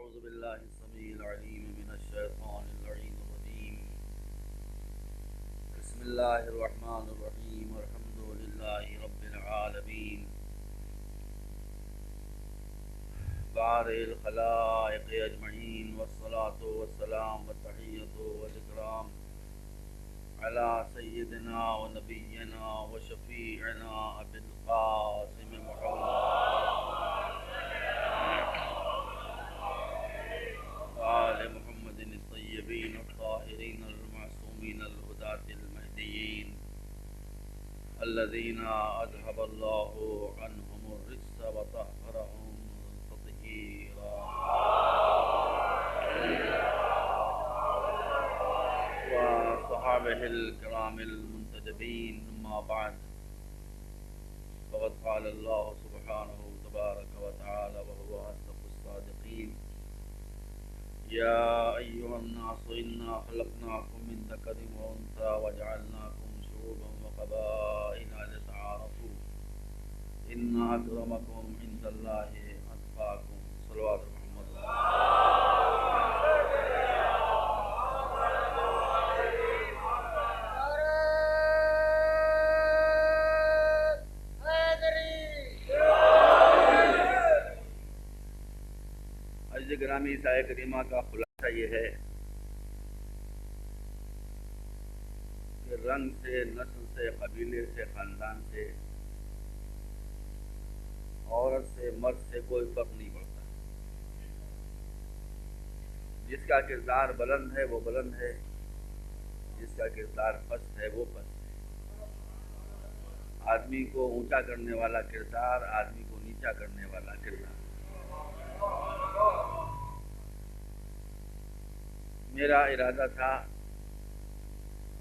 أعوذ بالله السميع العليم من الشيطان اللعين الرجيم. بسم الله الرحمن الرحيم. الحمد لله رب العالمين بارئ الخلائق أجمعين، والصلاة والسلام والتحية والإكرام على سيدنا ونبينا وشفيعنا أبي القاسم محمد آل محمد الطيبين الطاهرين المعصومين الهداة المهديين الذين أذهب الله عنهم الرجس وطهرهم تطهيرا. وصحابه الكرام المنتدبين. أما بعد، فقد قال الله سبحانه تبارك وتعالى وهو أصدق الصادقين: يا أيها الناس إنا خلقناكم من ذكر وأنثى وجعلناكم شعوبا وقبائل لتعارفوا إن أكرمكم عند الله أتقاكم. صلوات محمد. عزیز گرامی، سایہ کریمہ کا خلاصہ یہ ہے کہ رنگ سے، نسل سے، قبیلے سے، خاندان سے، عورت سے، مرد سے کوئی فرق نہیں پڑتا. جس کا کردار بلند ہے وہ بلند ہے، جس کا کردار پست ہے وہ پست ہے. آدمی کو اونچا کرنے والا کردار، آدمی کو نیچا کرنے والا کردار. میرا ارادہ تھا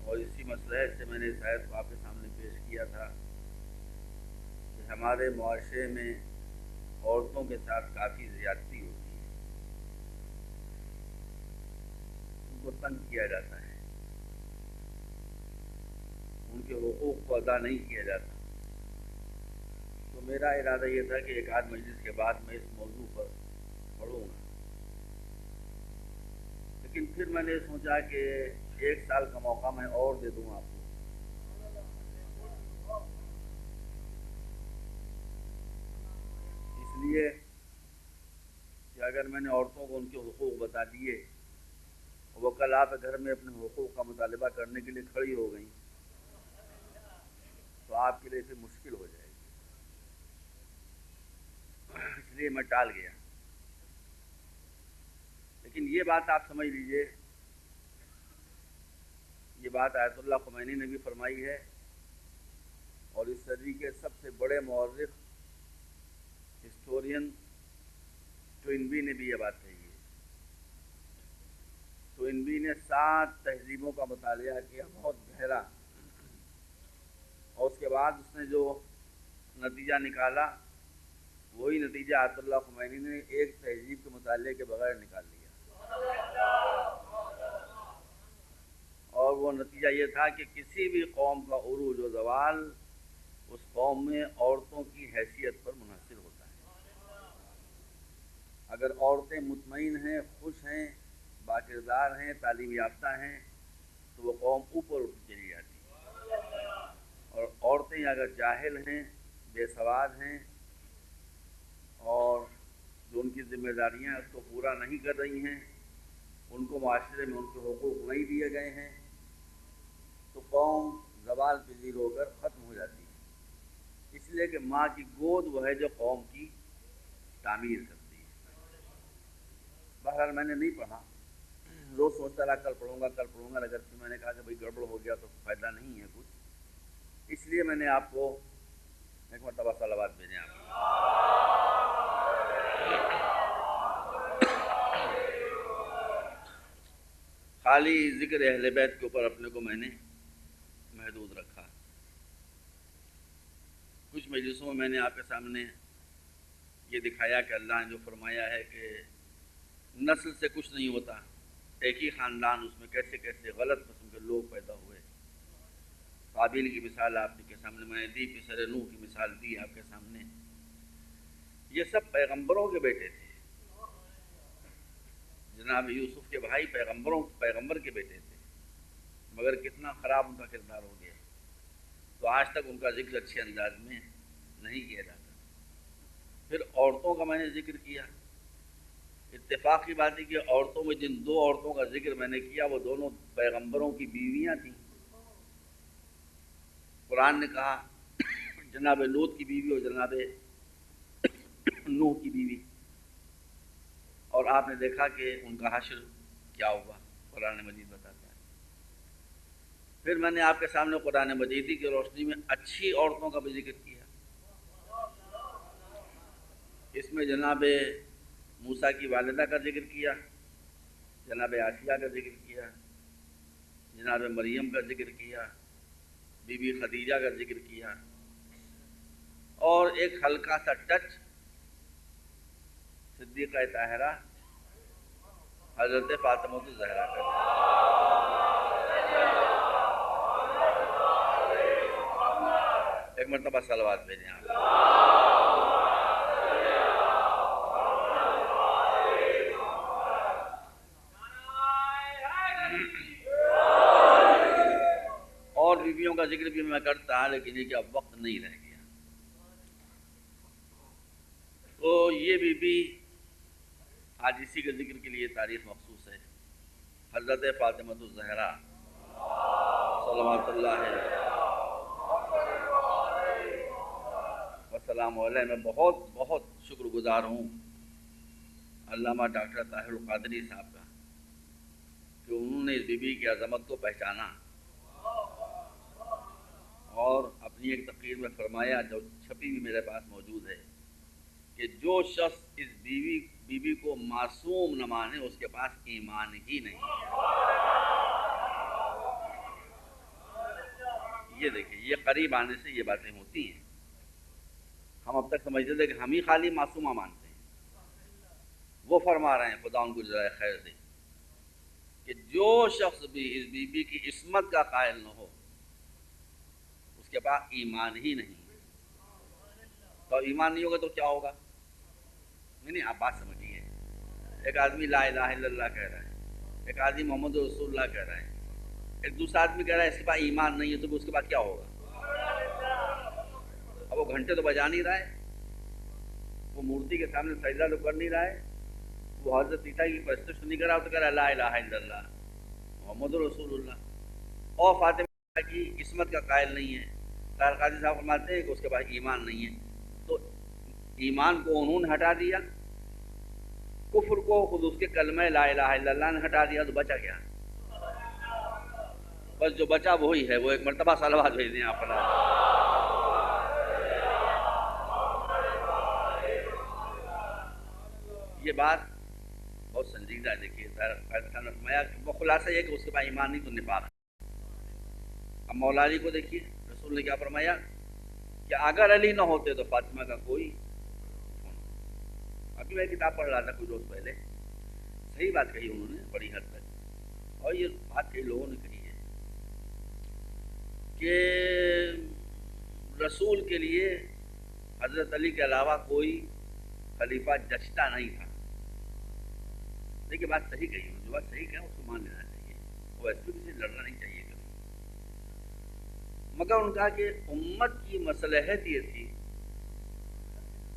اور اسی مسئلے سے میں نے اس آیت کو آپ کے سامنے پیش کیا تھا کہ ہمارے معاشرے میں عورتوں کے ساتھ کافی زیادتی ہوتی ہے. ان کو تنگ کیا جاتا ہے، ان کے حقوق کو ادا نہیں کیا جاتا. تو میرا ارادہ یہ تھا کہ ایک آدھ مجلس کے بعد میں اس موضوع پر پڑھوں گا. لیکن پھر میں نے سوچا کہ 1 سال کا موقع میں اور دے دوں آپ کو. اس لیے کہ اگر میں نے عورتوں کو ان کے حقوق بتا دیے اور وہ کل آپ گھر میں اپنے حقوق کا مطالبہ کرنے کے لیے کھڑی ہو گئیں تو آپ کے لیے پھر مشکل ہو جائے گی. اس لیے میں ٹال گیا. لیکن یہ بات آپ سمجھ لیجئے، یہ بات آیت اللہ خمینی نے بھی فرمائی ہے اور اس صدی کے سب سے بڑے مورخ ہسٹورین ٹوئنبی نے بھی یہ بات کہی ہے. ٹوئنبی نے 7 تہذیبوں کا مطالعہ کیا، بہت گہرا، اور اس کے بعد اس نے جو نتیجہ نکالا وہی نتیجہ آیت اللہ خمینی نے ایک تہذیب کے مطالعے کے بغیر نکال لیا. اور وہ نتیجہ یہ تھا کہ کسی بھی قوم کا عروج و زوال اس قوم میں عورتوں کی حیثیت پر منحصر ہوتا ہے. اگر عورتیں مطمئن ہیں، خوش ہیں، باکردار ہیں، تعلیم یافتہ ہیں تو وہ قوم اوپر اٹھ چلی جاتی ہے. اور عورتیں اگر جاہل ہیں، بے سواد ہیں اور جو ان کی ذمہ داریاں اس کو پورا نہیں کر رہی ہیں، ان کو معاشرے میں ان کے حقوق نہیں دیے گئے ہیں، تو قوم زوال پذیر ہو کر ختم ہو جاتی ہے. اس لیے کہ ماں کی گود وہ ہے جو قوم کی تعمیر کرتی ہے. بہرحال میں نے نہیں پڑھا، روز سوچتا رہا کل پڑھوں گا کل پڑھوں گا، اگر پھر میں نے کہا کہ بھائی گڑبڑ ہو گیا تو فائدہ نہیں ہے کچھ. اس لیے میں نے آپ کو ایک مرتبہ صلوات بھیجے. آپ خالی ذکر اہل بیت کے اوپر اپنے کو میں نے محدود رکھا. کچھ مجلسوں میں نے آپ کے سامنے یہ دکھایا کہ اللہ نے جو فرمایا ہے کہ نسل سے کچھ نہیں ہوتا، ایک ہی خاندان، اس میں کیسے کیسے غلط قسم کے لوگ پیدا ہوئے. قابیل کی مثال آپ کے سامنے میں نے دی، پسر نوح کی مثال دی آپ کے سامنے. یہ سب پیغمبروں کے بیٹے تھے. جناب یوسف کے بھائی پیغمبر کے بیٹے تھے، مگر کتنا خراب ان کا کردار ہو گیا، تو آج تک ان کا ذکر اچھے انداز میں نہیں کیا جاتا۔ پھر عورتوں کا میں نے ذکر کیا، اتفاق کی بات ہے کہ عورتوں میں جن دو عورتوں کا ذکر میں نے کیا وہ دونوں پیغمبروں کی بیویاں تھیں۔ قرآن نے کہا جناب لوط کی بیوی اور جناب نوح کی بیوی، اور آپ نے دیکھا کہ ان کا حشر کیا ہوا، قرآن مجید بتاتا ہے۔ پھر میں نے آپ کے سامنے قرآن مجیدی کی روشنی میں اچھی عورتوں کا بھی ذکر کیا، اس میں جناب موسیٰ کی والدہ کا ذکر کیا، جناب آسیہ کا ذکر کیا، جناب مریم کا ذکر کیا، بی بی خدیجہ کا ذکر کیا، اور ایک ہلکا سا ٹچ صدیقہ طاہرہ حضرت فاطمہ الزہرا کا۔ ایک مرتبہ صلوات بھیجیں آپ۔ اور بیویوں کا ذکر بھی میں کرتا لیکن یہ کہ اب وقت نہیں رہ گیا، تو یہ بی آج اسی کے ذکر کے لیے تاریخ مخصوص ہے، حضرت فاطمہ الزہرا صلوات اللہ وسلام علیہ۔ میں بہت بہت شکر گزار ہوں علامہ ڈاکٹر طاہر القادری صاحب کا کہ انہوں نے اس بی کی عظمت کو پہچانا اور اپنی ایک تقریر میں فرمایا، جو چھپی بھی میرے پاس موجود ہے، کہ جو شخص اس بیوی کو معصوم نہ مانے اس کے پاس ایمان ہی نہیں۔ یہ دیکھیں، یہ قریب آنے سے یہ باتیں ہوتی ہیں۔ ہم اب تک سمجھتے تھے کہ ہم ہی خالی معصومہ مانتے ہیں، وہ فرما رہے ہیں خدا ان کو جزائے خیر دے کہ جو شخص بھی اس بیوی کی عصمت کا قائل نہ ہو اس کے پاس ایمان ہی نہیں۔ تو ایمان نہیں ہوگا تو کیا ہوگا؟ نہیں آپ بات سمجھیے، ایک آدمی لا الہ الا اللہ کہہ رہا ہے، ایک آدمی محمد رسول اللہ کہہ رہا ہے، ایک دوسرا آدمی کہہ رہا ہے اس کے پاس ایمان نہیں ہے، تو اس کے بعد کیا ہوگا؟ اب وہ گھنٹے تو بجا نہیں رہا ہے، وہ مورتی کے سامنے سجدہ تو کر نہیں رہا ہے، وہ حضرت عیسیٰ کی پرستش نہیں کر رہا، تو کہہ رہا ہے لا الہ الا اللہ محمد رسول اللہ، اور فاطمہ کی عصمت کا قائل نہیں ہے۔ طاہر قادری صاحب فرماتے ہیں کہ اس کے پاس ایمان نہیں ہے، تو ایمان کو انہوں نے ہٹا دیا، کفر کو خود اس کے کلمہ لا الہ الا اللہ نے ہٹا دیا، تو بچا کیا؟ بس جو بچا وہی ہے۔ وہ ایک مرتبہ صلوات بھیج دیں آپ پر۔ یہ بات بہت سنجیدہ ہے۔ دیکھیے فرمایا کہ وہ خلاصہ یہ کہ اس کے پاس ایمان نہیں تو نفاق ہے۔ اب مولا علی کو دیکھیے، رسول نے کیا فرمایا کہ اگر علی نہ ہوتے تو فاطمہ کا کوئی ابھی میں کتاب پڑھ رہا تھا کچھ روز پہلے، صحیح بات کہی انہوں نے بڑی حد تک، اور یہ بات کئی لوگوں نے کہی ہے کہ رسول کے لیے حضرت علی کے علاوہ کوئی خلیفہ جچتا نہیں تھا۔ دیکھیے بات صحیح کہی، جو بات صحیح کہا اس کو مان لینا چاہیے، وہ ایسے کسی سے لڑنا نہیں چاہیے کبھی، مگر ان کا کہ امت کی مصلحت یہ تھی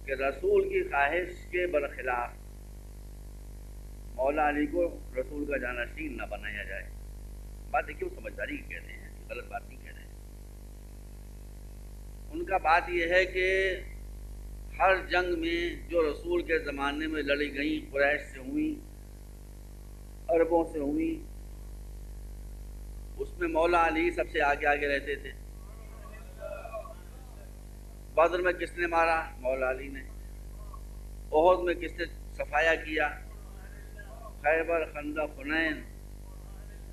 کہ رسول کی خواہش کے برخلاف مولا علی کو رسول کا جانشین نہ بنایا جائے۔ بات دیکھیے وہ سمجھداری کی کہہ رہے ہیں، غلط بات نہیں کہہ رہے ہیں۔ ان کا بات یہ ہے کہ ہر جنگ میں جو رسول کے زمانے میں لڑی گئیں، قریش سے ہوئیں، عربوں سے ہوئیں، اس میں مولا علی سب سے آگے آگے رہتے تھے۔ بدر میں کس نے مارا؟ مولا علی نے۔ احد میں کس نے صفایا کیا؟ خیبر، خندق، حنین۔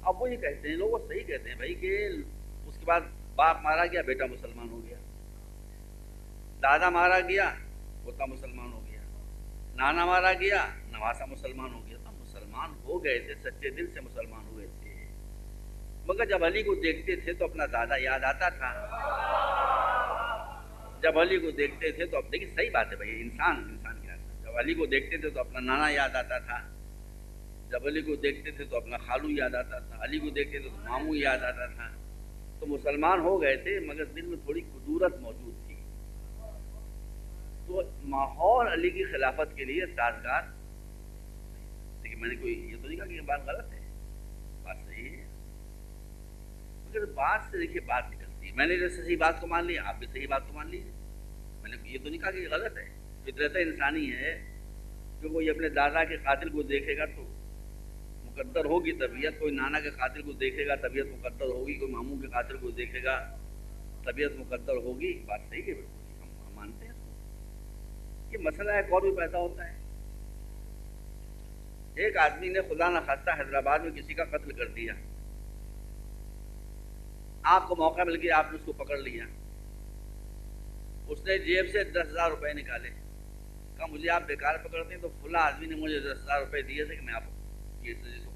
اب وہ یہ کہتے ہیں، لوگ وہ صحیح کہتے ہیں بھائی کہ اس کے بعد باپ مارا گیا، بیٹا مسلمان ہو گیا، دادا مارا گیا، پوتا مسلمان ہو گیا، نانا مارا گیا، نواسا مسلمان ہو گیا۔ تو مسلمان ہو گئے تھے، سچے دل سے مسلمان ہوئے تھے، مگر جب علی کو دیکھتے تھے تو اپنا دادا یاد آتا تھا، جب علی کو دیکھتے تھے تو اب دیکھیے صحیح بات ہے بھائی، انسان کی نظر جب علی کو دیکھتے تھے تو اپنا نانا یاد آتا تھا، جب علی کو دیکھتے تھے تو اپنا خالو یاد آتا تھا، علی کو دیکھتے تھے تو ماموں یاد آتا تھا. تو مسلمان ہو گئے تھے مگر دل میں تھوڑی کدورت موجود تھی. تو ماحول علی کی خلافت کے لیے سازگار. لیکن میں نے کوئی یہ تو نہیں کہا کہ یہ بات غلط ہے، بات صحیح ہے. مگر بات سے دیکھیے بات نکلتی ہے. میں نے جو صحیح بات کو مان لیا، آپ بھی صحیح بات کو مان لیجیے. میں نے یہ تو نہیں کہا کہ یہ غلط ہے. فطرت انسانی ہے کہ کوئی اپنے دادا کے قاتل کو دیکھے گا تو مقدر ہوگی طبیعت، کوئی نانا کے قاتل کو دیکھے گا طبیعت مقدر ہوگی، کوئی ماموں کے قاتل کو دیکھے گا طبیعت مقدر ہوگی. بات صحیح ہے، بالکل ہم مانتے ہیں اس کو. یہ مسئلہ ایک اور بھی پیدا ہوتا ہے. ایک آدمی نے خدا نخواستہ حیدرآباد میں کسی کا قتل کر دیا، آپ کو موقع مل گیا، آپ نے اس کو پکڑ لیا. اس نے جیب سے 10,000 روپے نکالے، کہا مجھے آپ بیکار پکڑتے ہیں تو فلاں آدمی نے مجھے 10,000 روپے دیے تھے کہ میں آپ کو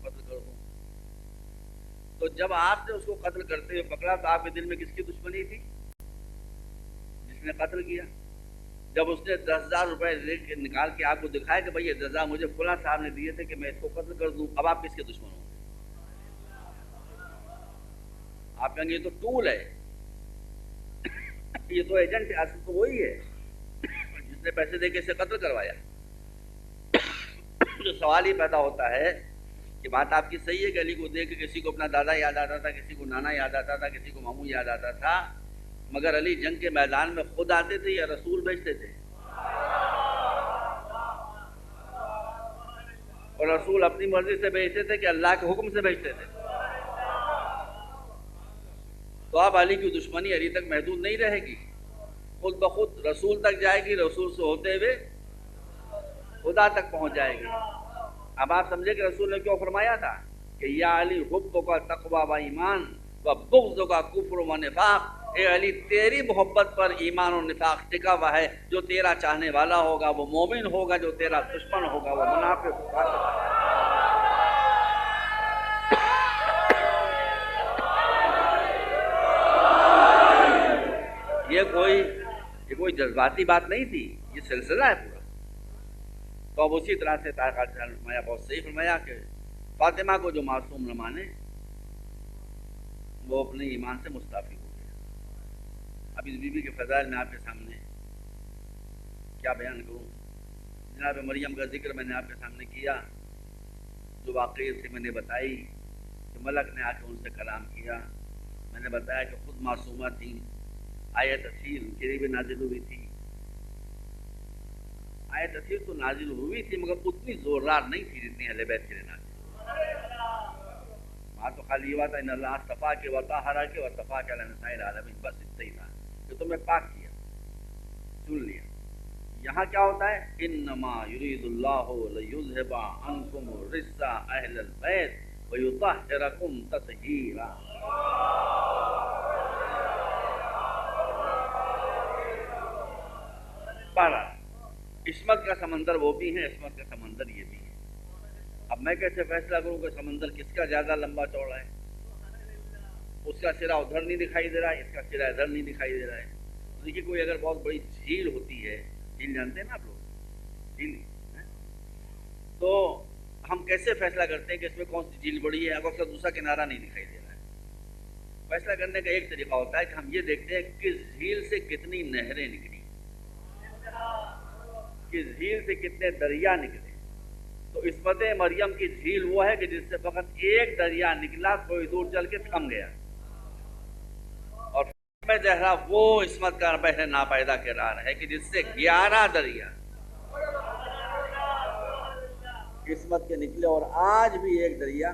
قتل کر دوں. تو جب آپ نے اس کو قتل کرتے ہوئے پکڑا تو آپ کے دل میں کس کی دشمنی تھی؟ جس نے قتل کیا. جب اس نے 10,000 روپے نکال کے آپ کو دکھایا کہ بھائی یہ 10,000 مجھے فلاں صاحب نے دیے تھے کہ میں اس کو قتل کر دوں، اب آپ کس کے دشمن ہوں گے؟ آپ کہیں گے یہ تو ٹول ہے، یہ تو ایجنٹ ہے. اصل تو وہی ہے جس نے پیسے دے کے اسے قتل کروایا. جو سوال یہ پیدا ہوتا ہے کہ بات آپ کی صحیح ہے کہ علی کو دیکھ کے کسی کو اپنا دادا یاد آتا تھا، کسی کو نانا یاد آتا تھا، کسی کو ماموں یاد آتا تھا. مگر علی جنگ کے میدان میں خود آتے تھے یا رسول بھیجتے تھے؟ اور رسول اپنی مرضی سے بھیجتے تھے کہ اللہ کے حکم سے بھیجتے تھے؟ تو اب علی کی دشمنی علی تک محدود نہیں رہے گی، خود بخود رسول تک جائے گی، رسول سے ہوتے ہوئے خدا تک پہنچ جائے گی. اب آپ سمجھے کہ رسول نے کیوں فرمایا تھا کہ یا علی حب کا تقوی و ایمان و بغض کا کفر و نفاق. اے علی تیری محبت پر ایمان و نفاق ٹکا ہوا ہے. جو تیرا چاہنے والا ہوگا وہ مومن ہوگا، جو تیرا دشمن ہوگا وہ منافق ہوگا. یہ کوئی جذباتی بات نہیں تھی، یہ سلسلہ ہے پورا. تو اب اسی طرح سے تاریخ نے فرمایا، بہت صحیح فرمایا کہ فاطمہ کو جو معصوم نہ مانے وہ اپنے ایمان سے مستعفی ہو گیا. اب اس بی بی کے فضائل میں آپ کے سامنے کیا بیان کروں. جناب مریم کا ذکر میں نے آپ کے سامنے کیا، جو واقعی سے میں نے بتائی کہ ملک نے آ کے ان سے کلام کیا. میں نے بتایا کہ خود معصومہ تھیں، آیت تطہیر ان کے لیے بھی نازل ہوئی تھی. آیت تطہیر تو نازل ہوئی تھی مگر اتنی زوردار نہیں تھی جتنی اہل بیت کے لیے نازل. وہاں تو خالی یہ بات ہے ان اللہ اصطفیٰ کے وطہرا کے وصطفیٰ کے علی نساء العالمین، بس اتنا ہی تھا کہ تمہیں پاک کیا، چن لیا. یہاں کیا ہوتا ہے؟ انما یرید اللہ لیذھب عنکم الرجس اہل البیت ویطہرکم تطہیرا. پارا عصمت کا سمندر وہ بھی ہے، عصمت کا سمندر یہ بھی ہے. اب میں کیسے فیصلہ کروں کہ سمندر کس کا زیادہ لمبا چوڑا ہے؟ اس کا سرا ادھر نہیں دکھائی دے رہا ہے، اس کا سرا ادھر نہیں دکھائی دے رہا ہے. دیکھیے کوئی اگر بہت بڑی جھیل ہوتی ہے، جھیل جانتے ہیں نا آپ لوگ، جھیل، تو ہم کیسے فیصلہ کرتے ہیں کہ اس میں کون سی جھیل بڑی ہے اگر اس کا دوسرا کنارہ نہیں دکھائی دے رہا ہے؟ فیصلہ کرنے کا ایک طریقہ ہوتا ہے کہ ہم یہ دیکھتے ہیں کہ کس جھیل سے کتنی نہریں نکلی، کس جھیل سے کتنے دریا نکلے. تو عصمت مریم کی جھیل وہ ہے کہ جس سے فقط ایک دریا نکلا، تھوڑی دور چل کے تھم گیا. اور فاطمہ زہرا وہ عصمت کا بحر ناپیدا قرار ہے کہ جس سے 11 دریا عصمت کے نکلے، اور آج بھی ایک دریا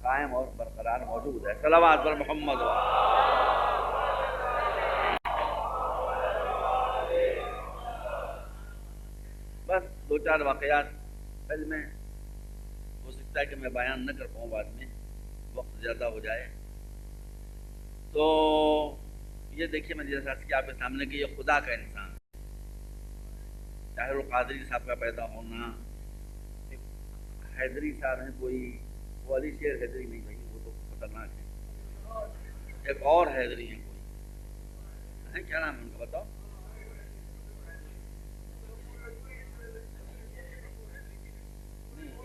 قائم اور برقرار موجود ہے. صلوات بر محمد. بس دو چار واقعات پہلے میں ہو سکتا ہے کہ میں بیان نہ کر پاؤں، بعد میں وقت زیادہ ہو جائے. تو یہ دیکھیے میں جیسا کہ آپ کے سامنے کہ یہ خدا کا انسان، طاہر القادری صاحب کا پیدا ہونا. حیدری صاحب ہیں کوئی، وہ علی شیر حیدری نہیں بھائی، وہ تو خطرناک ہے. ایک اور حیدری ہیں کوئی، کیا نام ہے ان کا بتاؤ؟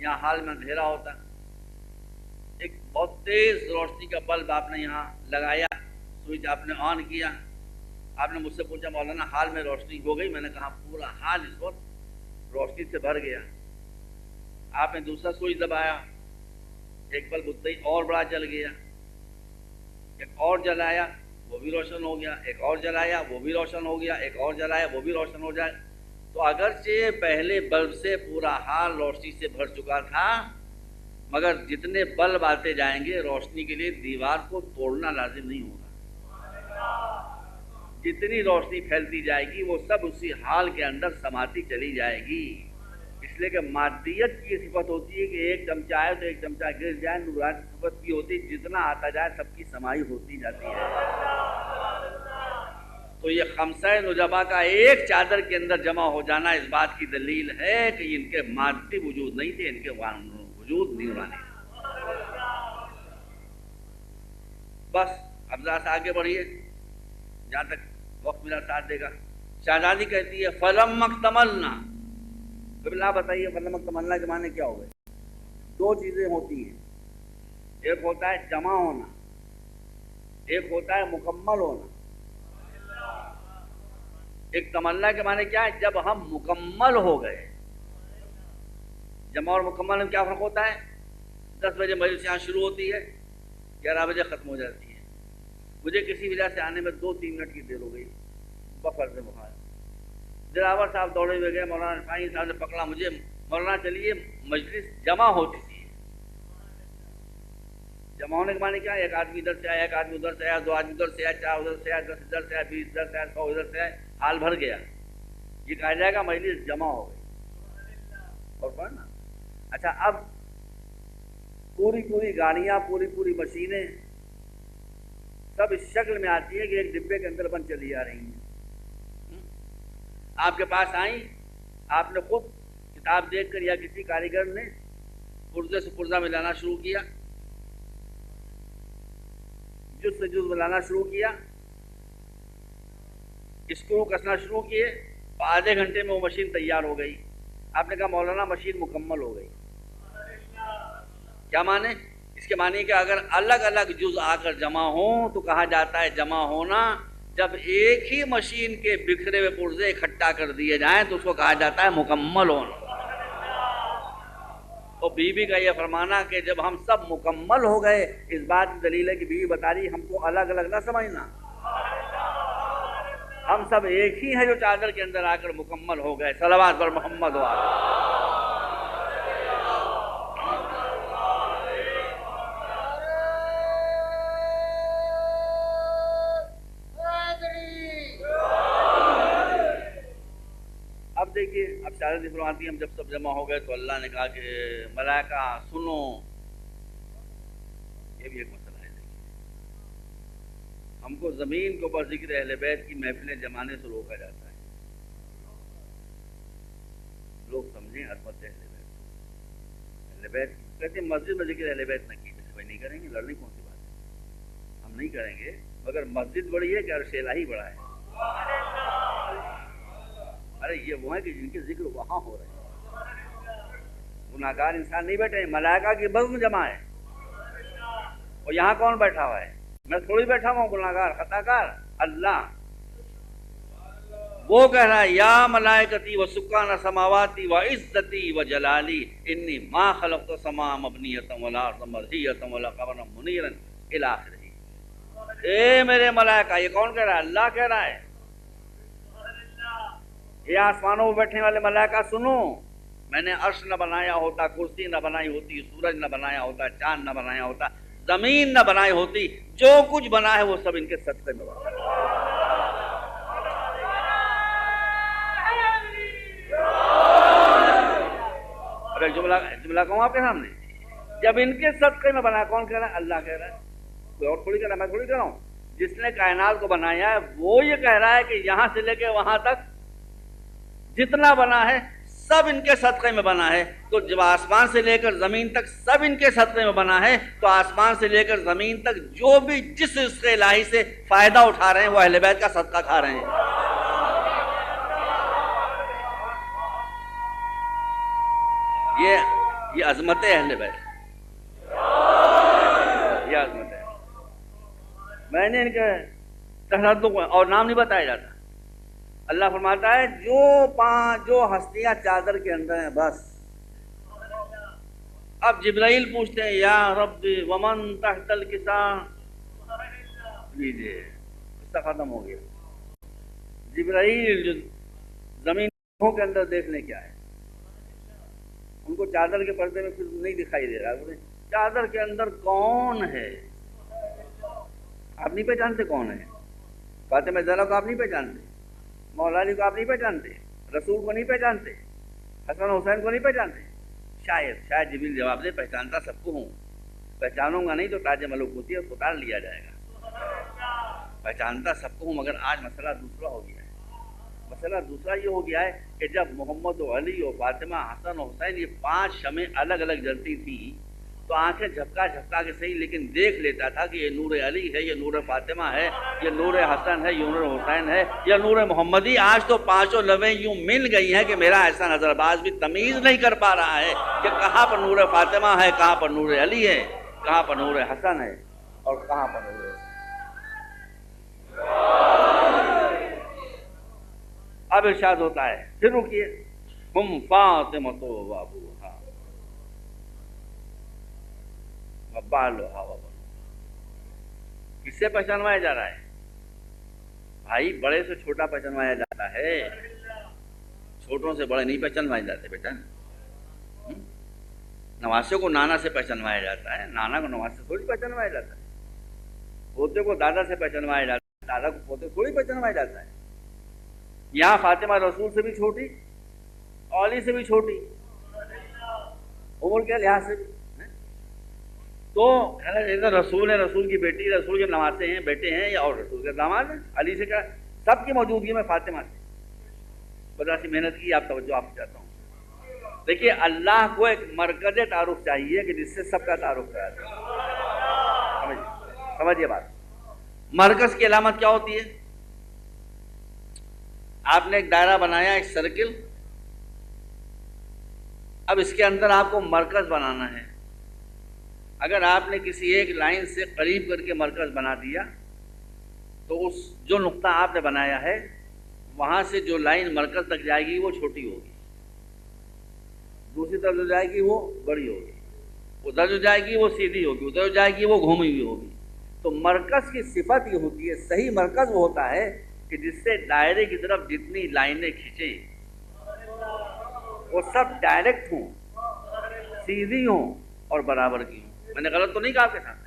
یہاں حال میں اندھیرا ہوتا، ایک بہت تیز روشنی کا بلب آپ نے یہاں لگایا، سوئچ آپ نے آن کیا، آپ نے مجھ سے پوچھا مولانا حال میں روشنی ہو گئی؟ میں نے کہا پورا حال اس وقت روشنی سے بھر گیا۔ آپ نے دوسرا سوئچ دبایا، ایک بلب اتنا ہی اور بڑا جل گیا، ایک اور جلایا وہ بھی روشن ہو گیا، ایک اور جلایا وہ بھی روشن ہو گیا، ایک اور جلایا وہ بھی روشن ہو جائے۔ تو اگرچہ پہلے بلب سے پورا حال روشنی سے بھر چکا تھا، مگر جتنے بلب آتے جائیں گے روشنی کے لیے دیوار کو توڑنا لازم نہیں ہوگا، جتنی روشنی پھیلتی جائے گی وہ سب اسی حال کے اندر سماتی چلی جائے گی۔ اس لیے کہ مادیت کی صفت ہوتی ہے کہ ایک چمچہ ہے تو ایک چمچہ گر جائے، نورانی صفت کی ہوتی ہے جتنا آتا جائے سب کی سمائی ہوتی جاتی ہے۔ تو یہ خمسہ نجبہ کا ایک چادر کے اندر جمع ہو جانا اس بات کی دلیل ہے کہ ان کے مادی وجود نہیں تھے، ان کے وجود نورانی۔ بس اب ذرا سے آگے بڑھیے جہاں تک وقت میرا ساتھ دے گا۔ شہزادی کہتی ہے فلم اکتملنا، قبلہ بتائیے فلم اکتملنا کے معنی کیا ہو گئے؟ دو چیزیں ہوتی ہیں، ایک ہوتا ہے جمع ہونا، ایک ہوتا ہے مکمل ہونا۔ ایک تمنا کے معنی کیا ہے؟ جب ہم مکمل ہو گئے۔ جمع اور مکمل میں کیا فرق ہوتا ہے؟ 10 بجے مجلس یہاں شروع ہوتی ہے، 11 بجے ختم ہو جاتی ہے، مجھے کسی وجہ سے آنے میں 2-3 منٹ کی دیر ہو گئی بفرض بخار، دلاور صاحب دوڑے ہوئے گئے، مولانا فاہیم صاحب نے پکڑا مجھے، مولانا چلیے مجلس جمع ہو چکی ہے۔ جمع ہونے کے معنی کیا ہے؟ ایک آدمی ادھر سے آیا، ایک آدمی ادھر سے آیا، 2 آدمی ادھر سے آیا، 4 ادھر سے آیا، 10 ادھر سے آیا، 20 ادھر سے آیا، 100 ادھر سے آیا، حال بھر گیا، یہ کہا جائے گا مجلس جمع ہو گئی۔ اور پڑھنا اچھا، اب پوری گاڑیاں، پوری مشینیں سب اس شکل میں آتی ہے کہ ایک ڈبے کے اندر بند چلی آ رہی ہیں۔ آپ کے پاس آئیں، آپ نے خود کتاب دیکھ کر یا کسی کاریگر نے پرزے سے پرزہ ملانا شروع کیا، جز سے جز ملانا شروع کیا، اسکرو کسنا شروع کیے، آدھے گھنٹے میں وہ مشین تیار ہو گئی۔ آپ نے کہا مولانا مشین مکمل ہو گئی۔ کیا معنی؟ اس کے معنی کہ اگر الگ الگ جز آ کر جمع ہوں تو کہا جاتا ہے جمع ہونا، جب ایک ہی مشین کے بکھرے ہوئے پرزے اکٹھا کر دیے جائیں تو اس کو کہا جاتا ہے مکمل ہونا۔ تو بیوی کا یہ فرمانا کہ جب ہم سب مکمل ہو گئے، اس بات کی دلیل ہے کہ بیوی بتا رہی ہم کو الگ الگ نہ سمجھنا، ہم سب ایک ہی ہیں جو چادر کے اندر آ کر مکمل ہو گئے۔ صلوات پر محمد و آلہ۔ اب دیکھیے، اب شہزادی فرماتی ہیں ہم جب سب جمع ہو گئے تو اللہ نے کہا کہ ملائکہ سنو، یہ بھی ایک مسئلہ ہے۔ دیکھیے، ہم کو زمین کے اوپر ذکر اہل بیت کی محفلیں جمانے سے روکا جاتا ہے۔ لوگ سمجھیں عظمت اہل بیت کہتے ہیں مسجد میں ذکر اہل بیت نہ کیجیے، بھائی نہیں کریں گے، لڑنے کون سی بات ہے، ہم نہیں کریں گے، مگر مسجد بڑی ہے کہ عرش الہی بڑا ہے؟ ارے یہ وہ ہیں کہ جن کے ذکر وہاں ہو رہے ہیں، گناہگار انسان نہیں بیٹھے ہیں، ملائکہ کی بزم جمع ہے، اور یہاں کون بیٹھا ہوا ہے؟ میں تھوڑی بیٹھا ہوا ہوں گناہگار خطا کار، اللہ وہ کہہ رہا ہے یا ملائکتی و سکان سماواتی و عزتی و جلالی انی ما خلقت السماء مبنیۃ ولا الارض مرئیۃ ولا قمرا منیرا الی آخرہ۔ اے میرے ملائکہ، یہ کون کہہ رہا ہے؟ اللہ کہہ رہا ہے، یہ آسمانوں میں بیٹھنے والے ملائکہ سنو، میں نے عرش نہ بنایا ہوتا، کرسی نہ بنائی ہوتی، سورج نہ بنایا ہوتا، چاند نہ بنایا ہوتا، زمین نہ بنائی ہوتی، جو کچھ بنا ہے وہ سب ان کے صدقے میں بنا ہے۔ اب جملہ کہوں آپ کے سامنے، جب ان کے صدقے میں بنا، کون کہہ رہا ہے؟ اللہ کہہ رہا ہے، کوئی اور تھوڑی کہہ رہا ہے، میں تھوڑی کہہ رہا ہوں۔ جس نے کائنات کو بنایا ہے وہ یہ کہہ رہا ہے کہ یہاں سے لے کے وہاں تک جتنا بنا ہے سب ان کے صدقے میں بنا ہے۔ تو جب آسمان سے لے کر زمین تک سب ان کے صدقے میں بنا ہے، تو آسمان سے لے کر زمین تک جو بھی جس رزق الہی سے فائدہ اٹھا رہے ہیں وہ اہل بیت کا صدقہ کھا رہے ہیں۔ یہ عظمت ہے اہل بیت، یہ عظمت ہے۔ میں نے ان کے تہرتوں کو اور نام نہیں بتایا جاتا۔ اللہ فرماتا ہے جو ہستیاں چادر کے اندر ہیں بس۔ اب جبرائیل پوچھتے ہیں یا رب ومن تحت الکساء، لیجیے اس کا ختم ہو گیا۔ جبرائیل جو زمین کے اندر دیکھنے کیا ہے، ان کو چادر کے پردے میں پھر نہیں دکھائی دے رہا، بولے چادر کے اندر کون ہے؟ آپ نہیں پہچانتے کون ہے؟ فاطمہ زہرا کو آپ نہیں پہچانتے، مولا علی کو آپ نہیں پہچانتے، رسول کو نہیں پہچانتے، حسن حسین کو نہیں پہچانتے؟ شاید جبریل جواب دے پہچانتا سب کو ہوں، پہچانوں گا نہیں تو تاج ملکوتی ہے اتار لیا جائے گا۔ پہچانتا سب کو ہوں، مگر آج مسئلہ دوسرا ہو گیا ہے۔ مسئلہ دوسرا یہ ہو گیا ہے کہ جب محمد و علی و فاطمہ حسن و حسین یہ 5 شمع الگ الگ جلتی تھی تو آنکھیں جھپکا کے صحیح لیکن دیکھ لیتا تھا کہ یہ نور علی ہے، یہ نور فاطمہ ہے، یہ نور حسن ہے، یہ نور حسین ہے، یہ نور محمدی۔ آج تو 5 لویں یوں مل گئی ہیں کہ میرا ایسا نظر باز بھی تمیز نہیں کر پا رہا ہے کہ کہاں پر نور فاطمہ ہے، کہاں پر نور علی ہے، کہاں پر نور حسن ہے اور کہاں پر نور حسین۔ اب ارشاد ہوتا ہے، پھر رکیے، ہم فاطمۃ و ابوہا وبالھا وبنوہا۔ کس سے پہچانوایا جا رہا ہے؟ بھائی بڑے سے چھوٹا پہچانوایا جاتا ہے، چھوٹوں سے بڑے نہیں پہچانوائے جاتے بیٹا۔ نواسے کو نانا سے پہچانوایا جاتا ہے، نانا کو نواسے سے تھوڑی پہچانوایا جاتا ہے۔ پوتے کو دادا سے پہچانوایا جاتا ہے، دادا کو پوتے تھوڑی پہچانوایا جاتا ہے۔ یہاں فاطمہ رسول سے بھی چھوٹی، علی سے بھی چھوٹی، عمر کے لحاظ سے بھی۔ تو رسول ہے، رسول کی بیٹی، رسول کے نواسے ہیں، بیٹے ہیں، یا اور رسول کے داماد ہیں۔ علی سے کیا؟ سب کی موجودگی میں فاطمہ سے بڑا سی محنت کی، آپ توجہ آپ چاہتا ہوں۔ دیکھیے اللہ کو ایک مرکز تعارف چاہیے کہ جس سے سب کا تعارف کرایا جائے۔ سمجھیے بات، مرکز کی علامت کیا ہوتی ہے؟ آپ نے ایک دائرہ بنایا، ایک سرکل، اب اس کے اندر آپ کو مرکز بنانا ہے۔ اگر آپ نے کسی ایک لائن سے قریب کر کے مرکز بنا دیا تو اس جو نقطہ آپ نے بنایا ہے وہاں سے جو لائن مرکز تک جائے گی وہ چھوٹی ہوگی، دوسری طرف جو جائے گی وہ بڑی ہوگی، ادھر جو جائے گی وہ سیدھی ہوگی، ادھر جو جائے گی وہ گھومی ہوئی ہوگی۔ تو مرکز کی صفت یہ ہوتی ہے، صحیح مرکز وہ ہوتا ہے کہ جس سے دائرے کی طرف جتنی لائنیں کھینچیں وہ سب ڈائریکٹ ہوں، سیدھی ہوں اور برابر کی ہوں۔ میں نے غلط تو نہیں کہا آپ کے ساتھ؟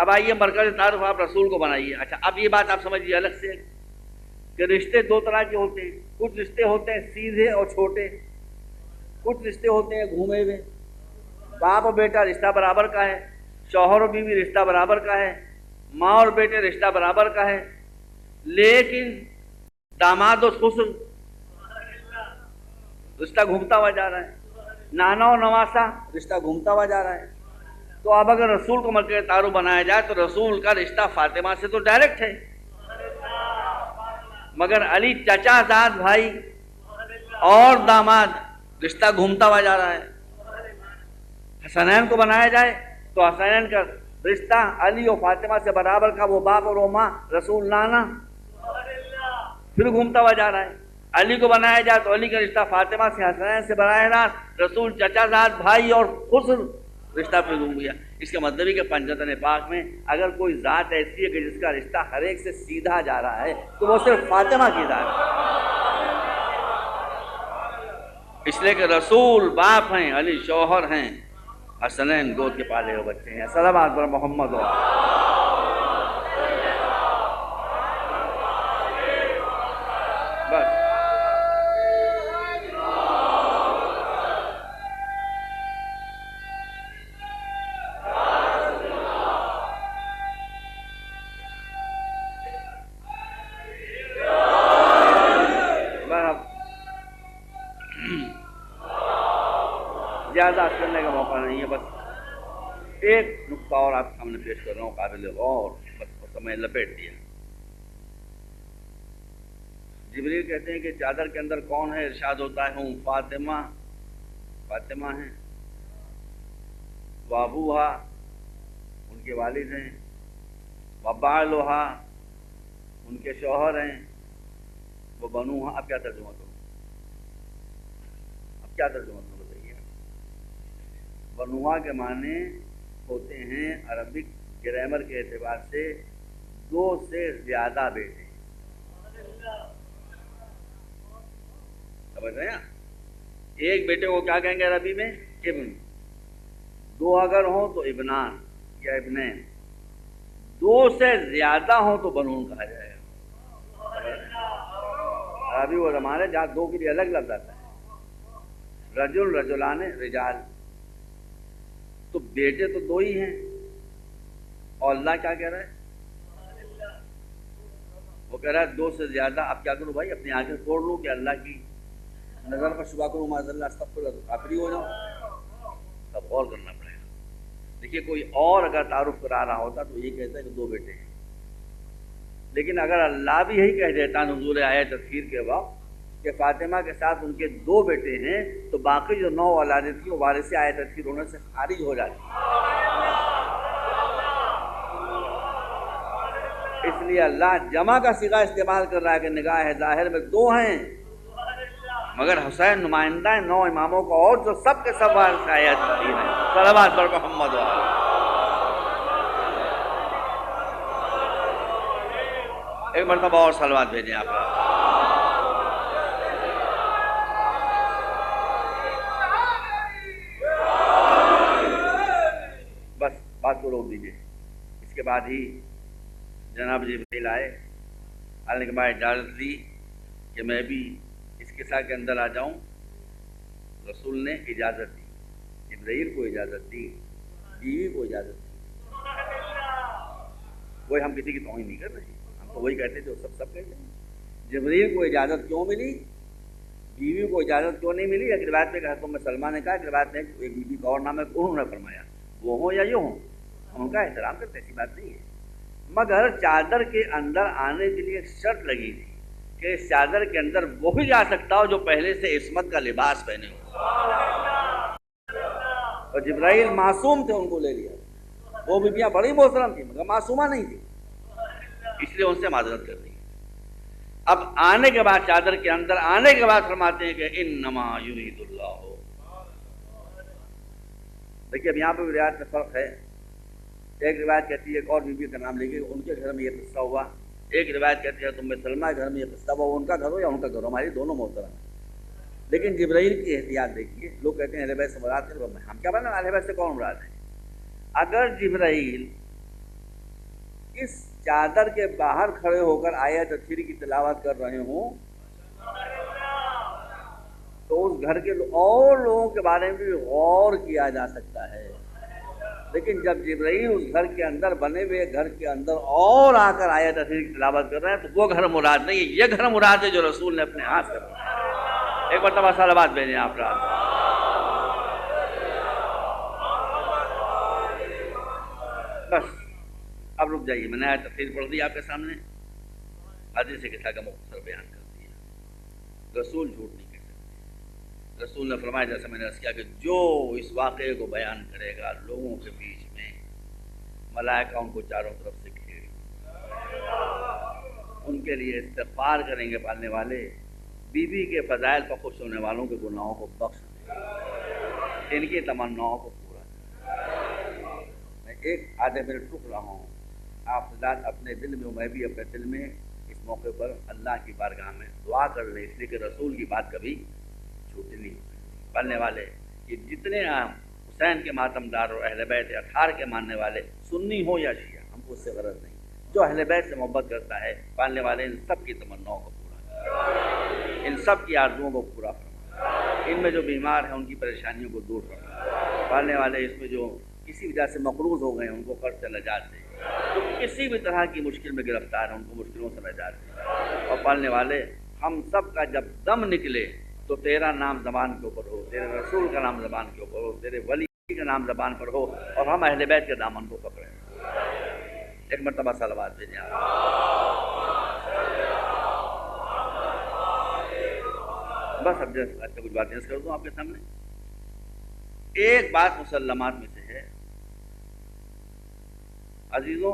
اب آئیے مرکز تعارف آپ رسول کو بنائیے۔ اچھا اب یہ بات آپ سمجھیے الگ سے کہ رشتے 2 طرح کے ہوتے ہیں، کچھ رشتے ہوتے ہیں سیدھے اور چھوٹے، کچھ رشتے ہوتے ہیں گھومے ہوئے۔ باپ اور بیٹا رشتہ برابر کا ہے، شوہر اور بیوی رشتہ برابر کا ہے، ماں اور بیٹے رشتہ برابر کا ہے، لیکن داماد اور سسر رشتہ گھومتا ہوا جا رہا ہے، نانا اور نواسا رشتہ گھومتا ہوا جا رہا ہے۔ تو اب اگر رسول کو مرکز تعارف بنایا جائے تو رسول کا رشتہ فاطمہ سے تو ڈائریکٹ ہے، مگر علی چچا زاد بھائی اور داماد رشتہ گھومتا ہوا جا رہا ہے۔ حسنین کو بنایا جائے تو حسنین کا رشتہ علی اور فاطمہ سے برابر کا، وہ باپ اور وہ ماں، رسول نانا، پھر گھومتا ہوا جا رہا ہے۔ علی کو بنایا جائے تو علی کا رشتہ فاطمہ سے حسنین سے براہ راست، رسول چچا زاد بھائی اور خسر رشتہ پھر گھوم گیا۔ اس کا مطلب ہے کہ پنجتن پاک میں اگر کوئی ذات ایسی ہے کہ جس کا رشتہ ہر ایک سے سیدھا جا رہا ہے تو وہ صرف فاطمہ کی ذات ہے، اس لیے کہ رسول باپ ہیں، علی شوہر ہیں، حسنین گود کے پالے ہوئے بچے ہیں۔ صلوات بر محمد و بس۔ زیادہ کرنے کا موقع نہیں ہے، بس ایک نقطہ اور آپ کے سامنے پیش کر رہا ہوں قابل غور، بس میں لپیٹ دیا۔ جبریل کہتے ہیں کہ چادر کے اندر کون ہے؟ ارشاد ہوتا ہے ہوں فاطمہ، فاطمہ ہیں، وابوہا ان کے والد ہیں، وبعلہا ان کے شوہر ہیں، وبنوہا اب کیا ترجمہ کروں؟ اب کیا ترجمہ کروں بتائیے؟ بنوہا کے معنی ہوتے ہیں عربک گرامر کے اعتبار سے 2 سے زیادہ بیٹے، سمجھ رہے ہیں؟ ایک بیٹے کو کیا کہیں گے عربی میں؟ ابن. 2 اگر ہوں تو ابنان یا ابنین، 2 سے زیادہ ہوں تو بنون کہا جائے گا. عربی وہ زمانے جہاں 2 کے لیے الگ لفظ آتا ہے، رجل، رجلان، رجال، تو بیٹے تو 2 ہی ہیں. اور اللہ کیا کہہ رہا ہے؟ وہ کہہ رہا ہے 2 سے زیادہ. اب کیا کروں بھائی؟ اپنی آنکھیں توڑ لوں کہ اللہ کی نظر پر شبہ کروں معاذ اللہ استغفر اللہ، تو کافری ہو جاؤں؟ تب غور کرنا پڑے گا. دیکھیے کوئی اور اگر تعارف کرا رہا ہوتا تو یہ کہتا ہے کہ 2 بیٹے ہیں، لیکن اگر اللہ بھی یہی کہہ دیتا نزول آیت تطہیر کے وقت کہ فاطمہ کے ساتھ ان کے 2 بیٹے ہیں، تو باقی جو 9 اولادیں تھیں وہ وارث آیت تطہیر ہونے سے خارج ہو جاتی. اس لیے اللہ جمع کا صیغہ استعمال کر رہا ہے کہ نگاہ ظاہر میں 2 ہیں، مگر حسین نمائندہ ہیں 9 اماموں کا، اور جو سب کے سب وارث آیت تطہیر ہیں. صلوات بر محمد و آلہ. ایک مرتبہ اور صلوات بھیجیں آپ. بس بات کو روک دیجیے. اس کے بعد ہی جناب جبریل آئے، آنے کے بعد اجازت دی کہ میں بھی اس قصہ کے اندر آ جاؤں. رسول نے اجازت دی، جبرائیل کو اجازت دی، بیوی کو اجازت دی. وہی ہم کسی کی توہین نہیں کر رہے، ہم تو وہی کہتے جو سب کہتے ہیں. جبرائیل کو اجازت کیوں ملی، بیوی کو اجازت کیوں نہیں ملی؟ ایک روایت میں حضرت ام سلمہ نے کہا، ایک روایت میں ایک بیوی کا اور نام ہے، انہوں نے فرمایا وہ ہوں یا یہ ہوں ہم ان کا احترام کرتے، ایسی بات نہیں ہے. مگر چادر کے اندر آنے کے لیے ایک شرط لگی تھی کہ اس چادر کے اندر وہی جا سکتا ہو جو پہلے سے عصمت کا لباس پہنے ہو. اور جبرائیل معصوم تھے، ان کو لے لیا. وہ بیویاں بڑی محترم تھیں مگر معصومہ نہیں تھی، اس لیے ان سے معذرت کر دی. اب آنے کے بعد چادر کے اندر آنے کے بعد فرماتے ہیں کہ انما یرید اللہ. دیکھیے اب یہاں پہ روایت میں فرق ہے. ایک روایت کہتی ہے ایک اور بیوی کا نام لے کے ان کے گھر میں یہ قصہ ہوا، ایک روایت کہتی ہے تم سلمہ کے گھر میں یہ قصہ ہوا. ان کا گھر ہو یا ان کا گھر ہو، ہماری دونوں محترم ہیں. لیکن جبرائیل کی احتیاط دیکھیے. لوگ کہتے ہیں اہل بیت سے مراد ہے، ہم کیا بنا اہل بیت سے کون مراد ہے؟ اگر جبرائیل اس چادر کے باہر کھڑے ہو کر آیت تطہیر کی تلاوت کر رہے ہوں تو اس گھر کے اور لوگوں کے بارے میں بھی غور کیا جا سکتا ہے. لیکن جب جبرائیل اس گھر کے اندر بنے ہوئے گھر کے اندر اور آ کر آیت تطہیر کی تلاوت کر رہے ہیں تو وہ گھر مراد نہیں ہے، یہ گھر مراد ہے جو رسول نے اپنے ہاتھ سے بنایا. ایک مرتبہ صلوات بھیجیں آپ رات. بس اب رک جائیے، میں نے آیت تفسیر پڑھ دی آپ کے سامنے، حدیث قصہ کا مختصر بیان کر دیا. رسول جھوٹ نہیں کہہ سکتے. رسول نے فرمایا جیسا میں نے عرض کیا کہ جو اس واقعے کو بیان کرے گا لوگوں کے بیچ میں ملائکہ ان کو چاروں طرف سے گھیریں گے، ان کے لیے استغفار کریں گے پالنے والے، بیوی کے فضائل پر خوش ہونے والوں کے گناہوں کو بخش دیں گے، ان کی تمناؤں کو پورا کریں گے. میں ایک آدھے منٹ رک رہا ہوں. آپ حضرات اپنے دل میں، میں بھی اپنے دل میں اس موقع پر اللہ کی بارگاہ میں دعا کر لیں، اس لیے کہ رسول کی بات کبھی جھوٹی نہیں ہوتی. پڑھنے والے کہ جتنے حسین کے ماتم دار اور اہل بیت اطہار کے ماننے والے سنی ہو یا شیعہ، ہم کو اس سے غرض نہیں. جو اہل بیت سے محبت کرتا ہے پالنے والے ان سب کی تمناؤں کو پورا کریں، ان سب کی آرزوؤں کو پورا کریں، ان میں جو بیمار ہیں ان کی پریشانیوں کو دور کریں. پالنے والے اس میں جو کسی وجہ سے مقروض ہو گئے ہیں ان کو قرض سے نجات دیں، جو کسی بھی طرح کی مشکل میں گرفتار ہیں ان کو مشکلوں سے نجات دیں. اور پالنے والے ہم سب کا جب دم نکلے تو تیرا نام زبان کے اوپر ہو، تیرے رسول کا نام زبان کے اوپر ہو، تیرے ولی کا نام زبان پر ہو، اور ہم اہل بیت کے دامن کو پکڑیں. ایک مرتبہ صلوات بھیجیں آپ. بس اب جیسے کچھ باتیں کر دوں آپ کے سامنے. ایک بات مسلمات میں سے ہے عزیزوں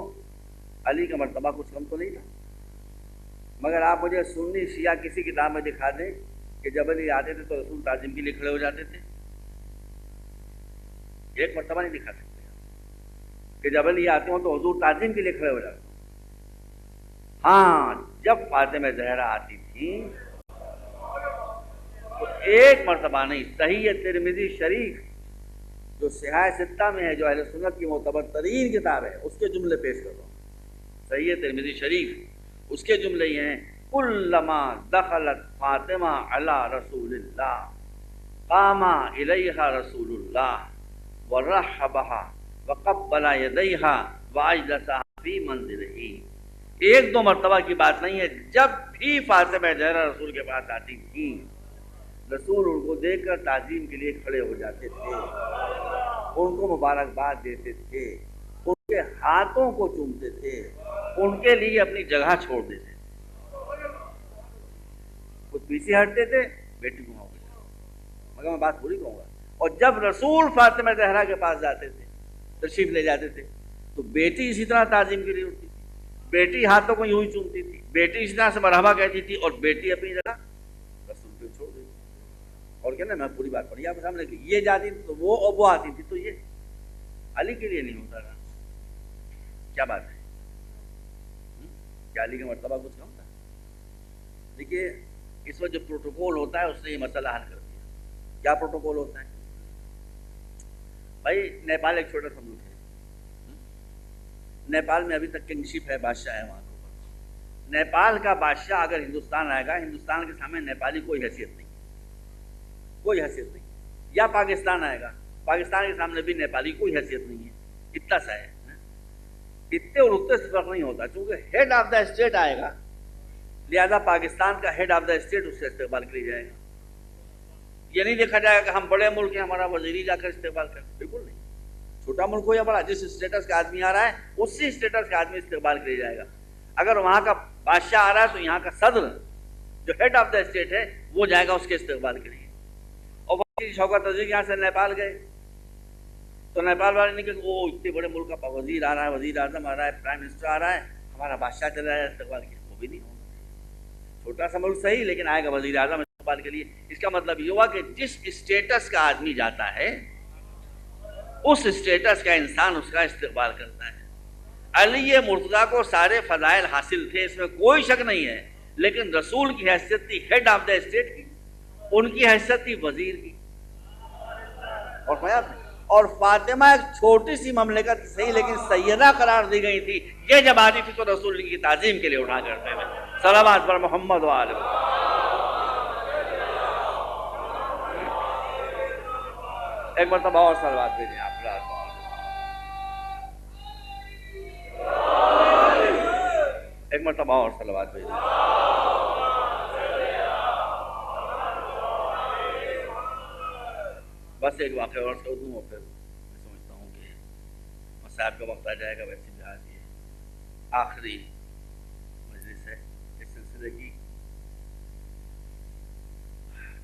علی کا مرتبہ کچھ کم تو نہیں تھا، مگر آپ مجھے سنی شیعہ کسی کتاب میں دکھا دیں کہ جب علی آتے تھے تو رسول تعظیم کے لیے کھڑے ہو جاتے تھے؟ ایک مرتبہ نہیں دکھا سکتے کہ جب علی آتے ہوں تو حضور تعظیم کے لیے کھڑے ہو جاتے ہیں۔ ہاں جب فاطمہ زہرا آتی تھی تو ایک مرتبہ نہیں، صحیح ترمذی شریف جو صحاح ستہ میں ہے، جو اہل سنت کی معتبر ترین کتاب ہے، اس کے جملے پیش کر رہا ہوں۔ صحیح ترمذی شریف اس کے جملے یہ ہیں: کلما دخلت فاطمہ علی رسول اللہ قام الیہا رسول اللہ ورحبها وقبل یدیہا واجلسہا فی منزلہ۔ ایک دو مرتبہ کی بات نہیں ہے، جب بھی فاطمہ زہرا رسول کے پاس آتی تھی رسول ان کو دیکھ کر تعظیم کے لیے کھڑے ہو جاتے تھے، ان کو مبارکباد دیتے تھے، ان کے ہاتھوں کو چومتے تھے، ان کے لیے اپنی جگہ چھوڑ دیتے تھے، کچھ پیچھے ہٹتے تھے، بیٹی کو ہو گیا۔ مگر میں بات پوری کہوں گا، اور جب رسول فاطمہ زہرا کے پاس جاتے تھے، تشریف لے جاتے تھے، تو بیٹی اسی طرح تعظیم کے لیے اٹھتی تھی، بیٹی ہاتھوں کو یوں ہی چومتی تھی، بیٹی اسی طرح سے مرحبا کہتی تھی، اور بیٹی اپنی جگہ رسول پہ چھوڑ دیتی۔ اور کیا نا، میں پوری بات پڑھی آپ کے سامنے کہ یہ جاتی تھی تو وہ، اور وہ آتی تھی تو یہ، علی کے لیے نہیں ہوتا تھا۔ کیا بات ہے؟ کیا علی کا مرتبہ کچھ کم تھا؟ دیکھیے اس وقت جو پروٹوکول ہوتا ہے اس نے یہ مسئلہ حل کر دیا۔ کیا پروٹوکول ہوتا ہے بھائی؟ نیپال ایک چھوٹا سا ملک ہے، نیپال میں ابھی تک کنگشپ ہے، بادشاہ ہے وہاں کے اوپر۔ نیپال کا بادشاہ اگر ہندوستان آئے گا، ہندوستان کے سامنے نیپالی کوئی حیثیت نہیں، کوئی حیثیت نہیں۔ یا پاکستان آئے گا، پاکستان کے سامنے بھی نیپالی کوئی حیثیت نہیں ہے، اتنا سا ہے۔ اتنے اور اتنے سے فرق نہیں ہوتا، چونکہ ہیڈ آف دا اسٹیٹ آئے گا، لہذا پاکستان کا ہیڈ آف دا اسٹیٹ اس سے استقبال کیا جائے گا۔ یہ نہیں دیکھا جائے گا کہ ہم بڑے ملک ہیں ہمارا وزیری جا کر استقبال کریں، بالکل نہیں۔ چھوٹا ملک ہو یا بڑا، جس اسٹیٹس کا آدمی آ رہا ہے اسی اسٹیٹس کا آدمی استقبال کیا جائے گا۔ اگر وہاں کا بادشاہ آ رہا ہے تو یہاں کا صدر جو ہیڈ آف دا اسٹیٹ ہے وہ جائے گا اس کے استقبال کے لیے۔ اور وزیر شوکت عزیز یہاں سے نیپال گئے تو نیپال والے نے کہا کہ وہ اتنے بڑے ملک کا وزیر آ رہا ہے، وزیر اعظم آ رہا ہے، پرائم منسٹر آ رہا ہے، ہمارا بادشاہ چلا جائے استقبال کیا، وہ بھی نہیں ہوگا۔ چھوٹا سا ملک صحیح، لیکن آئے گا وزیر اعظم استقبال کے لیے۔ اس کا مطلب یہ ہوا کہ جس اسٹیٹس کا آدمی جاتا ہے اس اسٹیٹس کا انسان اس کا استقبال کرتا ہے۔ علی مرتضیٰ کو سارے فضائل حاصل تھے، اس میں کوئی شک نہیں ہے، لیکن رسول کی حیثیت تھی ہیڈ آف دا اسٹیٹ کی، ان کی حیثیت تھی وزیر کی۔ اور فاطمہ ایک چھوٹی سی مملکت صحیح لیکن سیدہ قرار دی گئی تھی، یہ جب آتی تھی تو رسول کی تعظیم کے لیے اٹھا کرتے تھے۔ صلوات پر محمد و آل محمد۔ ایک مرتبہ اور صلوات بھیجیں آپ۔ ایک مرتبہ اور صلوات بھیجیں۔ بس ایک واقعہ اور کر دوں اور پھر میں سمجھتا ہوں کہ مسائب کا وقت آ جائے گا۔ ویسے بھی آج یہ آخری مجلس ہے اس سلسلے کی۔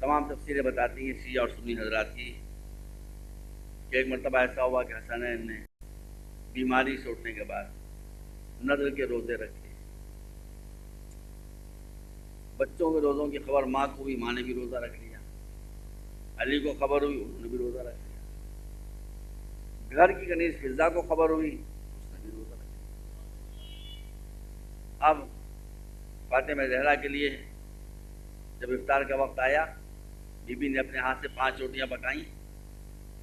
تمام تفسیریں بتاتی ہیں شیعہ اور سنی حضرات کی کہ ایک مرتبہ ایسا ہوا کہ حسنین نے بیماری چھوٹنے کے بعد نذر کے روزے رکھے۔ بچوں کے روزوں کی خبر ماں کو بھی، ماں نے بھی روزہ رکھ لیا۔ علی کو خبر ہوئی، انہوں نے بھی روزہ رکھ لیا۔ گھر کی کنیز فضہ کو خبر ہوئی، اس نے بھی روزہ رکھ لیا۔ اب فاطمہ زہرا کے لیے جب افطار کا وقت آیا، بی بی نے اپنے ہاتھ سے 5 روٹیاں پکائیں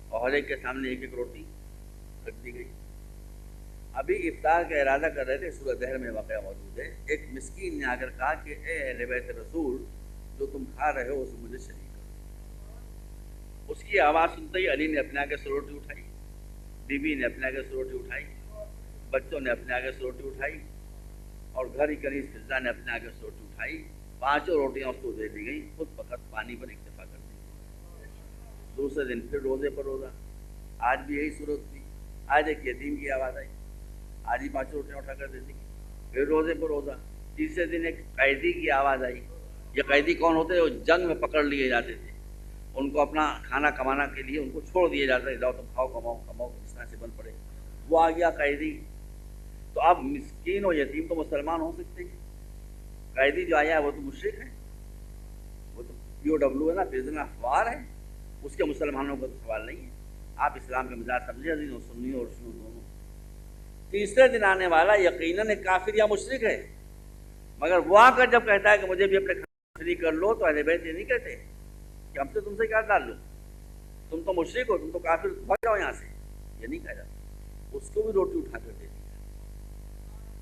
اور ہر ایک کے سامنے ایک ایک روٹی رکھ دی گئی۔ ابھی افطار کا ارادہ کر رہے تھے، سورہ دہر میں واقعہ موجود ہے۔ ایک مسکین نے آ کر کہا کہ اے اہل بیت رسول، جو تم کھا رہے ہو اسے مجھے شریک کرو۔ اس کی آواز سنتے ہی علی نے اپنے آگے سے روٹی اٹھائی، بی بی نے اپنے آگے سے روٹی اٹھائی، بچوں نے اپنے آگے سے روٹی اٹھائی، اور گھر کی کنیز فضہ نے اپنے آگے سے روٹی اٹھائی۔ 5 روٹیاں اس کو دے دی گئیں، خود فقط پانی پر اکتفا کر دی۔ دوسرے دن پھر روزے پر روزہ۔ آج بھی یہی صورت تھی۔ آج ایک یتیم کی آواز آئی، آج ہی 5 روٹیاں اٹھا کر دے دی، پھر روزے پر روزہ۔ تیسرے دن ایک قیدی کی آواز آئی۔ یہ قیدی کون ہوتے ہیں؟ وہ جنگ میں پکڑ لیے جاتے تھے، ان کو اپنا کھانا کمانا کے لیے ان کو چھوڑ دیا جاتا ہے، جاؤ تم کھاؤ، کماؤ، کماؤ، اس طرح سے بن پڑے۔ وہ آ گیا قیدی، تو اب مسکین و یتیم تو مسلمان ہو سکتے ہیں، قیدی جو آیا ہے وہ تو مشرک ہے، وہ تو POW ہے نا، پرزنر آف وار ہے، اس کے مسلمانوں کا تو سوال نہیں ہے۔ آپ اسلام کے مزاج سمجھے عزیزوں، سنی اور شیعہ دونوں۔ تیسرے دن آنے والا یقیناً ایک کافر یا مشرک ہے، مگر وہ آ کر جب کہتا ہے کہ مجھے بھی اپنے شریک کر لو، تو اہل بیت یہ نہیں کہتے کہ ہم سے تم سے کیا تعلق، تم تو مشرک ہو، تم تو کافر، بھاگ جاؤ یہاں سے، یہ نہیں کہا جاتا۔ اس کو بھی روٹی اٹھا کر دے دی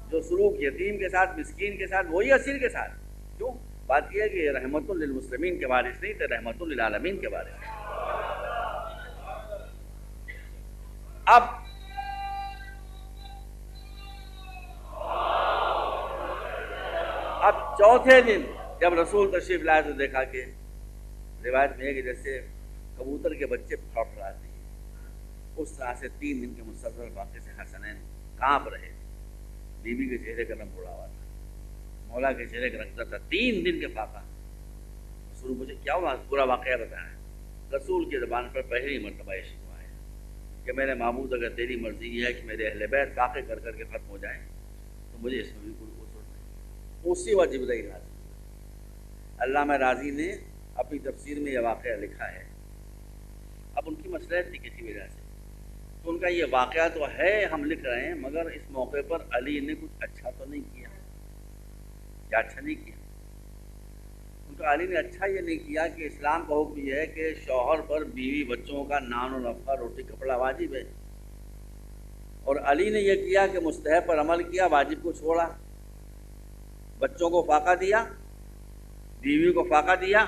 جو سلوک یتیم کے ساتھ، مسکین کے ساتھ، وہی اسیر کے ساتھ۔ کیوں؟ بات یہ ہے کہ رحمت للمسلمین کے وارث نہیں تھے، رحمت للعالمین کے وارث تھے۔ اب چوتھے دن جب رسول تشریف لائے تو دیکھا کہ روایت میں ہے کہ جیسے کبوتر کے بچے پھڑپھڑاتے ہیں، اس طرح سے 3 دن کے مسلسل واقعے سے حسنین کانپ رہے۔ بیوی کے چہرے کا رنگ اڑا ہوا تھا، مولا کے چہرے کا رنگ تھا، 3 دن کے فاقہ۔ رسول مجھے کیا ہوا، پورا واقعہ بتایا۔ رسول کی زبان پر پہلی مرتبہ یہ شکوہ ہے کہ میرے معبود اگر تیری مرضی یہ ہے کہ میرے اہل بیت فاقے کر کر کے ختم ہو جائیں تو مجھے اس میں بھی کوئی قصور نہیں۔ اسی وقت جبرائیل راضی، علامہ راضی نے اپنی تفسیر میں یہ واقعہ لکھا ہے۔ اب ان کی مصلحت تھی کسی وجہ سے، تو ان کا یہ واقعہ تو ہے ہم لکھ رہے ہیں، مگر اس موقع پر علی نے کچھ اچھا تو نہیں کیا۔ کیا اچھا نہیں کیا؟ ان کا علی نے اچھا یہ نہیں کیا کہ اسلام کا حکم یہ ہے کہ شوہر پر بیوی بچوں کا نان و نفقہ، روٹی کپڑا واجب ہے، اور علی نے یہ کیا کہ مستحب پر عمل کیا، واجب کو چھوڑا، بچوں کو فاقہ دیا، بیوی کو فاقہ دیا،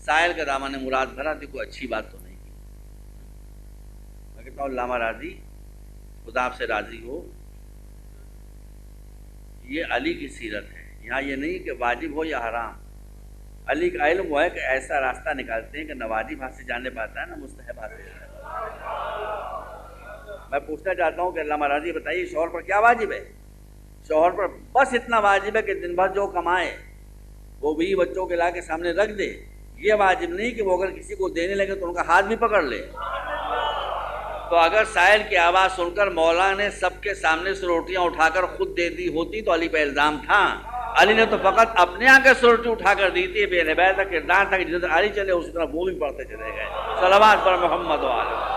سائل کا دامن مراد بھرا، تو کوئی اچھی بات تو نہیں کی۔ میں کہتا ہوں علامہ راضی خدا آپ سے راضی ہو، یہ علی کی سیرت ہے، یہاں یہ نہیں کہ واجب ہو یا حرام۔ علی کا علم وہ ہے کہ ایسا راستہ نکالتے ہیں کہ نہ واجب ہاتھ سے جانے پاتا ہے، نہ مستحب ہاتھ سے جانے پاتا ہے۔ میں پوچھنا چاہتا ہوں کہ علامہ راضی بتائیے شوہر پر کیا واجب ہے؟ شوہر پر بس اتنا واجب ہے کہ دن بھر جو کمائے وہ بھی بچوں کے لا کے سامنے رکھ دے۔ یہ واجب نہیں کہ وہ اگر کسی کو دینے لگے تو ان کا ہاتھ بھی پکڑ لے۔ تو اگر سائل کی آواز سن کر مولا نے سب کے سامنے سے روٹیاں اٹھا کر خود دے دی ہوتی تو علی پہ الزام تھا، علی نے تو فقط اپنے آنکھ سے روٹی اٹھا کر دی تھی۔ بے نبیت کا کردار تھا کہ جس طرح علی چلے اسی طرح وہ بھی پڑھتے چلے گئے۔ صلوات پر محمد و آلہ۔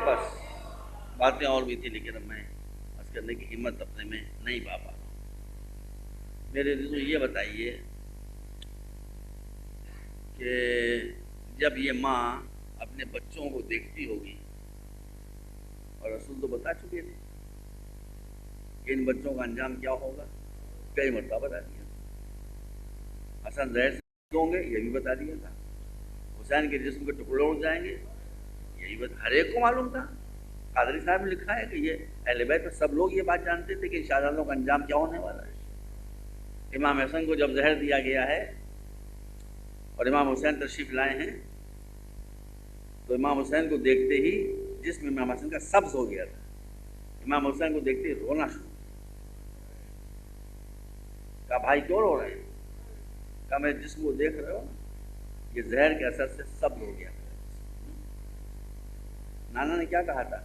بس باتیں اور بھی تھی لیکن اب میں اس کرنے کی ہمت اپنے میں نہیں پا رہا ہوں۔ میرے عزیزو یہ بتائیے کہ جب یہ ماں اپنے بچوں کو دیکھتی ہوگی، اور رسول تو بتا چکے تھے کہ ان بچوں کا انجام کیا ہوگا، کئی مرتبہ بتا دیا تھا۔ حسن زہر سے ہوں گے، یہ بھی بتا دیا تھا۔ حسین کے جسم کے ٹکڑے اڑ جائیں گے، یہی ہر ایک کو معلوم تھا۔ قادری صاحب نے لکھا ہے کہ یہ اہل بیت میں سب لوگ یہ بات جانتے تھے کہ شہزادوں کا انجام کیا ہونے والا ہے۔ امام حسن کو جب زہر دیا گیا ہے اور امام حسین تشریف لائے ہیں تو امام حسین کو دیکھتے ہی جسم امام حسن کا سبز ہو گیا تھا۔ امام حسین کو دیکھتے ہی رونا شروع کہا بھائی کیوں رو رہے ہیں؟ کہا میرے جسم کو دیکھ رہے ہو نا، یہ زہر کے اثر سے سبز ہو گیا۔ نانا نے کیا کہا تھا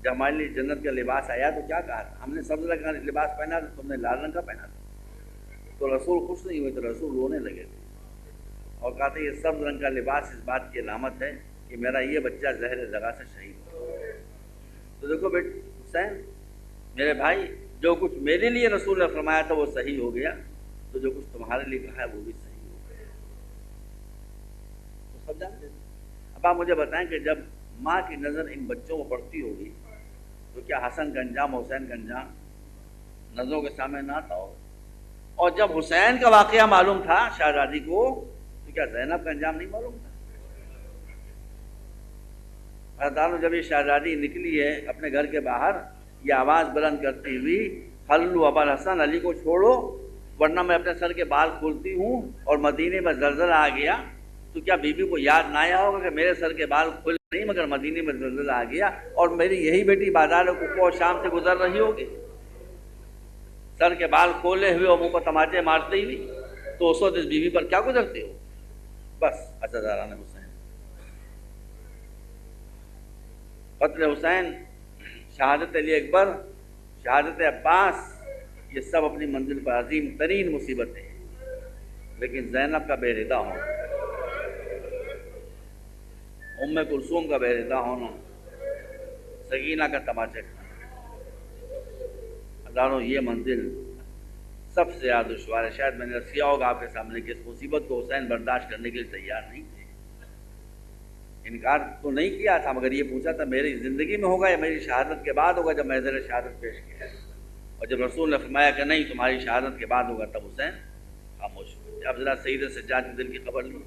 جب ہمارے لیے جنت کا لباس آیا تو کیا کہا تھا؟ ہم نے سبز رنگ کا لباس پہنا تھا، تم نے لال رنگ کا پہنا تھا۔ تو رسول خوش نہیں ہوئے تو رسول رونے لگے تھے اور کہا تھا یہ سبز رنگ کا لباس اس بات کی علامت ہے کہ میرا یہ بچہ زہر زگا سے شہید ہو۔ تو دیکھو بیٹے حسین میرے بھائی، جو کچھ میرے لیے رسول نے فرمایا تھا وہ صحیح ہو گیا، تو جو کچھ تمہارے لیے کہا ہے وہ بھی صحیح ہو گیا۔ تو سب جانتے تھے۔ اب آپ مجھے بتائیں کہ جب ماں کی نظر ان بچوں کو پڑتی ہوگی تو کیا حسن کا انجام، حسین کا انجام نظروں کے سامنے نہ آتا ہوگا؟ اور جب حسین کا واقعہ معلوم تھا شہزادی کو تو کیا زینب کا انجام نہیں معلوم تھا؟ حضرت جب یہ شہزادی نکلی ہے اپنے گھر کے باہر یہ آواز بلند کرتی ہوئی خلو ابا الحسن، علی کو چھوڑو ورنہ میں اپنے سر کے بال کھولتی ہوں، اور مدینے میں زلزلہ آ گیا، تو کیا بی بی کو یاد نہ آیا ہوگا کہ میرے سر کے بال کھل نہیں مگر مدینے میں زلزلہ آ گیا اور میری یہی بیٹی بازار کوفہ اور شام سے گزر رہی ہوگی؟ سر کے بال کھولے ہوئے اور منہ پر تماچے مارتے ہوئی، تو اس وقت اس بیوی پر کیا گزرتے ہو؟ بس عزاداران حسین، قتل حسین، شہادت علی اکبر، شہادت عباس، یہ سب اپنی منزل پر عظیم ترین مصیبتیں ہیں، لیکن زینب کا بے ردا ہونا، ام کلثوم کا بے ردا ہونا، سکینہ کا تماچے کھانا، ہزاروں، یہ منزل سب سے زیادہ دشوار ہے۔ شاید میں نے رسیا ہوگا آپ کے سامنے کہ اس مصیبت کو حسین برداشت کرنے کے لیے تیار نہیں تھے، انکار تو نہیں کیا تھا، مگر یہ پوچھا تھا میری زندگی میں ہوگا یا میری شہادت کے بعد ہوگا؟ جب محضر شہادت پیش کیا اور جب رسول نے فرمایا کہ نہیں تمہاری شہادت کے بعد ہوگا، تب حسین خاموش ہوئے۔ اب ذرا سید سجاد کے دل کی خبر لی۔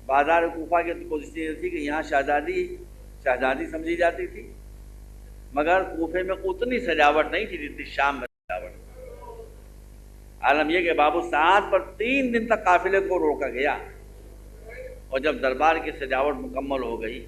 بازار کوفہ کی پوزیشن یہ تھی کہ یہاں شہزادی سمجھی جاتی تھی، مگر کوفے میں اتنی سجاوٹ نہیں تھی جتنی شام میں سجاوٹ۔ عالم یہ کہ بابو سعد پر 3 دن تک قافلے کو روکا گیا، اور جب دربار کی سجاوٹ مکمل ہو گئی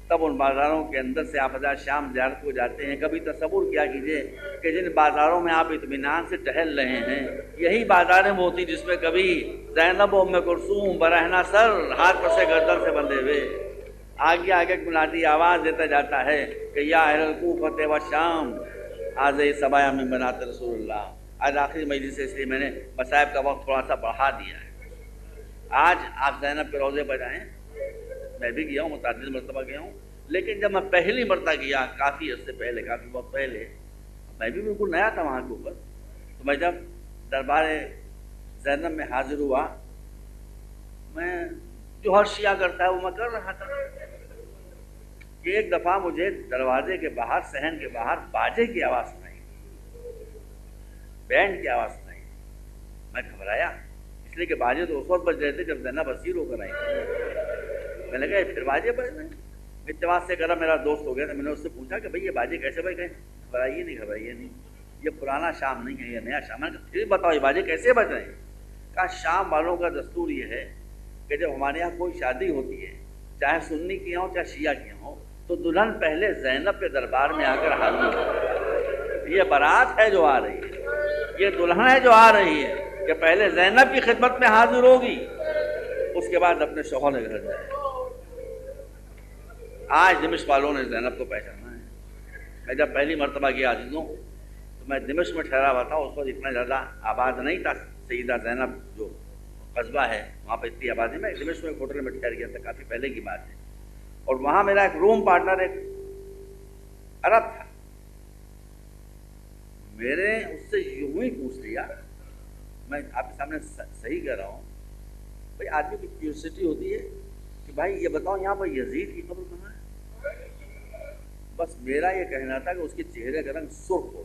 تب ان بازاروں کے اندر سے آپ حضرات شام زیارت کو جاتے ہیں۔ کبھی تصور کیا کیجئے کہ جن بازاروں میں آپ اطمینان سے ٹہل رہے ہیں، یہی بازاریں وہ ہوتی جس میں کبھی زینب و ام کلثوم برہنہ سر، ہاتھ پر سے گردن سے بندھے ہوئے، آگے آگے منادی آواز دیتا جاتا ہے کہ یا اہل الکوفہ و شام حاضر سبایا من بنات رسول اللہ۔ آج آخری مجلس سے اس لیے میں نے مصائب کا وقت تھوڑا سا بڑھا دیا ہے۔ آج آپ زینب کے روضے پر جائیں، میں بھی گیا ہوں، متعدد مرتبہ گیا ہوں، لیکن جب میں پہلی مرتبہ گیا کافی عرصے پہلے، کافی وقت پہلے، میں بھی بالکل نیا تھا وہاں کے اوپر، تو میں جب دربار زینب میں حاضر ہوا، میں جو ہر شیعہ کرتا ہے وہ میں کر رہا تھا کہ ایک دفعہ مجھے دروازے کے باہر، صحن کے باہر باجے کی آواز سنائی، بینڈ کی آواز سنائی۔ میں گھبرایا، اس لیے کہ باجے تو اس وقت بج رہے تھے جب زینب اسیر ہو کر آئی۔ میں نے کہا پھر باجے بج رہے ہیں۔ اتفاق سے کرا میرا دوست ہو گیا تھا، میں نے اس سے پوچھا کہ بھائی یہ باجے کیسے بج گئے؟ گھبرائیے نہیں، یہ پرانا شام نہیں ہے، یہ نیا شام ہے۔ پھر بتاؤ یہ باجے کیسے بج رہے ہیں؟ کہا شام والوں کا دستور یہ ہے کہ جب ہمارے یہاں کوئی شادی ہوتی ہے، چاہے سنی کی ہوں چاہے شیعہ کی ہوں، تو دلہن پہلے زینب کے دربار میں آ کر حاضر ہو۔ یہ بارات ہے جو آ رہی ہے، یہ دلہن ہے جو آ رہی ہے، کہ پہلے زینب کی خدمت میں حاضر ہوگی، اس کے بعد اپنے شوہر کے گھر جائے۔ آج دمشق والوں نے زینب کو پہچانا ہے۔ میں جب پہلی مرتبہ گیا عزیزوں، تو میں دمشق میں ٹھہرا ہوا تھا، اس وقت اتنا زیادہ آباد نہیں تھا سیدہ زینب جو قصبہ ہے، وہاں پہ اتنی آبادی میں دمشق میں ایک ہوٹل میں ٹھہر گیا تھا، کافی پہلے کی بات ہے، اور وہاں میرا ایک روم پارٹنر ایک عرب تھا۔ میں نے اس سے یوں ہی پوچھ لیا، میں آپ کے سامنے صحیح کہہ رہا ہوں، بھائی آدمی کی کیوریوسٹی ہوتی ہے کہ بھائی یہ بتاؤ یہاں پر یزید کی قبر کہاں ہے؟ بس میرا یہ کہنا تھا کہ اس کے چہرے کا رنگ سرخ ہو۔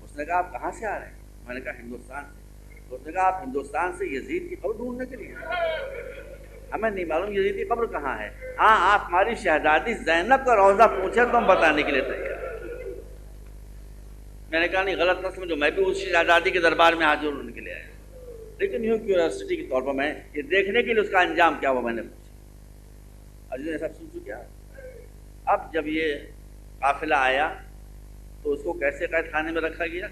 اس نے کہا آپ کہاں سے آ رہے ہیں؟ میں نے کہا ہندوستان سے۔ تو اس نے کہا آپ ہندوستان سے یزید کی قبر ڈھونڈنے کے لیے؟ ہمیں نہیں معلوم یزید کی قبر کہاں ہے، ہاں آپ ہماری شہزادی زینب کا روضہ پوچھے تو ہم بتانے کے لیے تیار۔ میں نے کہا نہیں غلط نہ سمجھو، میں بھی اس شہزادی کے دربار میں حاضر ہونے کے لیے آیا، لیکن یوں کیوریوسٹی کے طور پر میں یہ دیکھنے کے لیے اس کا انجام کیا ہوا میں نے پوچھا۔ عزیز سب سن چکے ہیں۔ اب جب یہ قافلہ آیا تو اس کو کیسے قید خانے میں رکھا گیا؟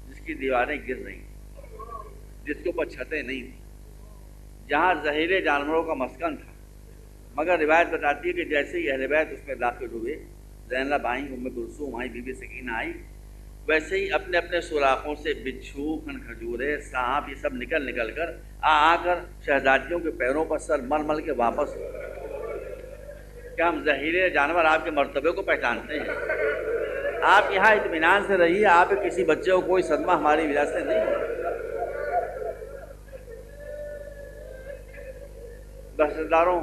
جس کی دیواریں گر رہی تھیں، جس کے اوپر چھتیں نہیں تھیں، جہاں زہریلے جانوروں کا مسکن تھا، مگر روایت بتاتی ہے کہ جیسے ہی اہل بیت اس میں داخل ہوئے، زینب آئیں، ام کلثوم آئیں، بی بی سکینہ آئی، ویسے ہی اپنے اپنے سوراخوں سے بچھو، کھجورے، سانپ، یہ سب نکل کر آ کر شہزادیوں کے پیروں پر سر مل کے واپس ہو۔ کیا ہم زہریلے جانور آپ کے مرتبے کو پہچانتے ہیں؟ آپ یہاں اطمینان سے رہیے، آپ کسی بچے کو کوئی صدمہ ہماری وجہ سے نہیں ہو۔ بحثداروں،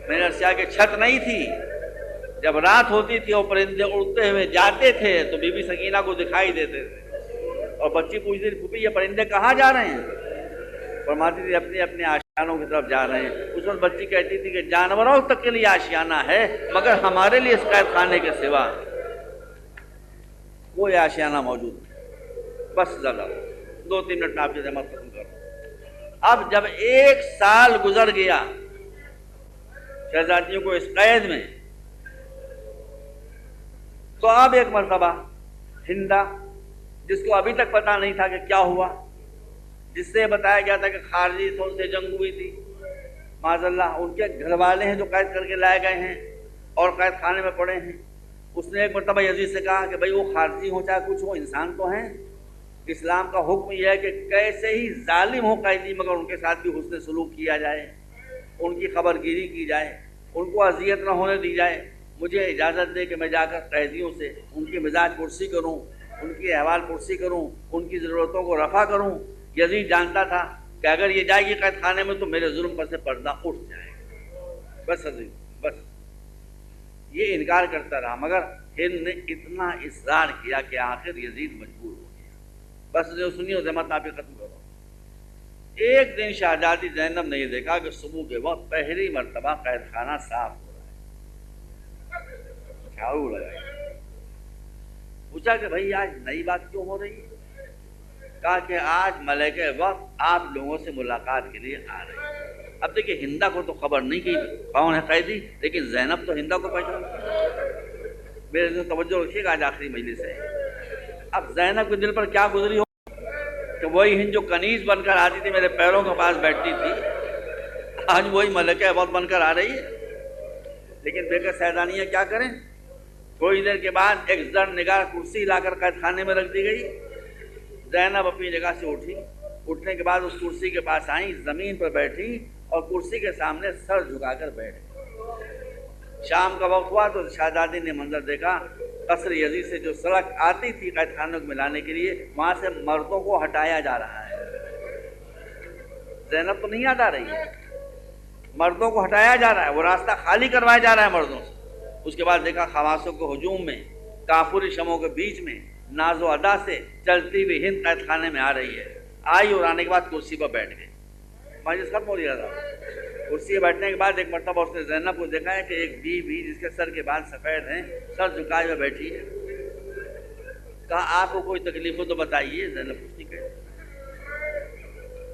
میں نے ارشیا کہ چھت نہیں تھی، جب رات ہوتی تھی اور پرندے اڑتے ہوئے جاتے تھے تو بی بی سکینہ کو دکھائی دیتے تھے، اور بچی پوچھتی تھی پھوپھی یہ پرندے کہاں جا رہے ہیں؟ فرماتی تھی اپنے اپنے آشیانوں کی طرف جا رہے ہیں۔ اس وقت بچی کہتی تھی کہ جانوروں تک کے لیے آشیانہ ہے، مگر ہمارے لیے اس قید خانے کے سوا کوئی آشیانہ موجود نہیں۔ بس زیادہ 2-3 منٹ میں آپ کی زحمت ختم کروں۔ اب جب 1 سال گزر گیا شہزادیوں کو اس قید میں، تو اب ایک مرتبہ ہندا، جس کو ابھی تک پتہ نہیں تھا کہ کیا ہوا، جس سے بتایا گیا تھا کہ خارجی تھے، ان سے جنگ ہوئی تھی، معاذ اللہ ان کے گھر والے ہیں جو قید کر کے لائے گئے ہیں اور قید خانے میں پڑے ہیں. اس نے ایک مرتبہ یزید سے کہا کہ بھائی وہ خارجی ہوں چاہے کچھ ہو، انسان تو ہیں. اسلام کا حکم یہ ہے کہ کیسے ہی ظالم ہو قیدی مگر ان کے ساتھ بھی حسن سلوک کیا جائے، ان کی خبر گیری کی جائے، ان کو اذیت نہ ہونے دی جائے. مجھے اجازت دے کہ میں جا کر قیدیوں سے ان کی مزاج پرسی کروں، ان کی احوال پرسی کروں، ان کی ضرورتوں کو رفع کروں. یزید جانتا تھا کہ اگر یہ جائے گی قید خانے میں تو میرے ظلم پر سے پردہ اٹھ جائے گا. بس عزیز بس یہ انکار کرتا رہا، مگر ہند نے اتنا اصرار کیا کہ آخر یزید مجبور ہو گیا. بس جو سنیے زحمت آپ ختم کرو. ایک دن شہزادی زینب نے یہ دیکھا کہ صبح کے وقت پہلی مرتبہ قید خانہ صاف ہو رہا ہے، جھاڑو لگائی. پوچھا کہ بھائی آج نئی بات کیوں ہو رہی ہے؟ کہا کہ آج ملکہ وقت آپ لوگوں سے ملاقات کے لیے آ رہی ہے. اب دیکھیے ہندا کو تو خبر نہیں کہ کون ہے قیدی، لیکن زینب تو ہندا کو پہچان. میرے دل توجہ رکھیے گا، آج آخری مجلس ہے. اب زینب کے دل پر کیا گزری ہو کہ وہی ہند جو کنیز بن کر آتی تھی میرے پیروں کے پاس بیٹھتی تھی، آج وہی ملکہ وقت بن کر آ رہی ہے. لیکن بے کر سیدانیاں کیا کریں. تھوڑی دیر کے بعد ایک زر نگار کرسی لا کر قید خانے میں رکھ دی گئی. زینب اپنی جگہ سے اٹھی، اٹھنے کے بعد اس کرسی کے پاس آئیں، زمین پر بیٹھی اور کرسی کے سامنے سر جھکا کر بیٹھ گئی. شام کا وقت ہوا تو شہزادی نے منظر دیکھا، قصر یزید سے جو سڑک آتی تھی قید خانوں کو ملانے کے لیے، وہاں سے مردوں کو ہٹایا جا رہا ہے. زینب تو نہیں یاد آ رہی ہے، مردوں کو ہٹایا جا رہا ہے، وہ راستہ خالی کروایا جا رہا ہے مردوں سے. اس کے بعد دیکھا خواصوں کے ہجوم میں، کافوری شموں کے بیچ میں ناز و ادا سے چلتی ہوئی ہند قید خانے میں آ رہی ہے. آئی اور آنے کے بعد کرسی پر بیٹھ گئی. مجلس ختم ہو گیا تھا. کرسی پر بیٹھنے کے بعد ایک مرتبہ اس نے زینب کو دیکھا ہے کہ ایک بیوی جس کے سر کے بال سفید ہیں سر جھکائے ہوئے بیٹھی ہے. کہا آپ کو کوئی تکلیف ہو تو بتائیے. زینب کچھ نہیں کہتی.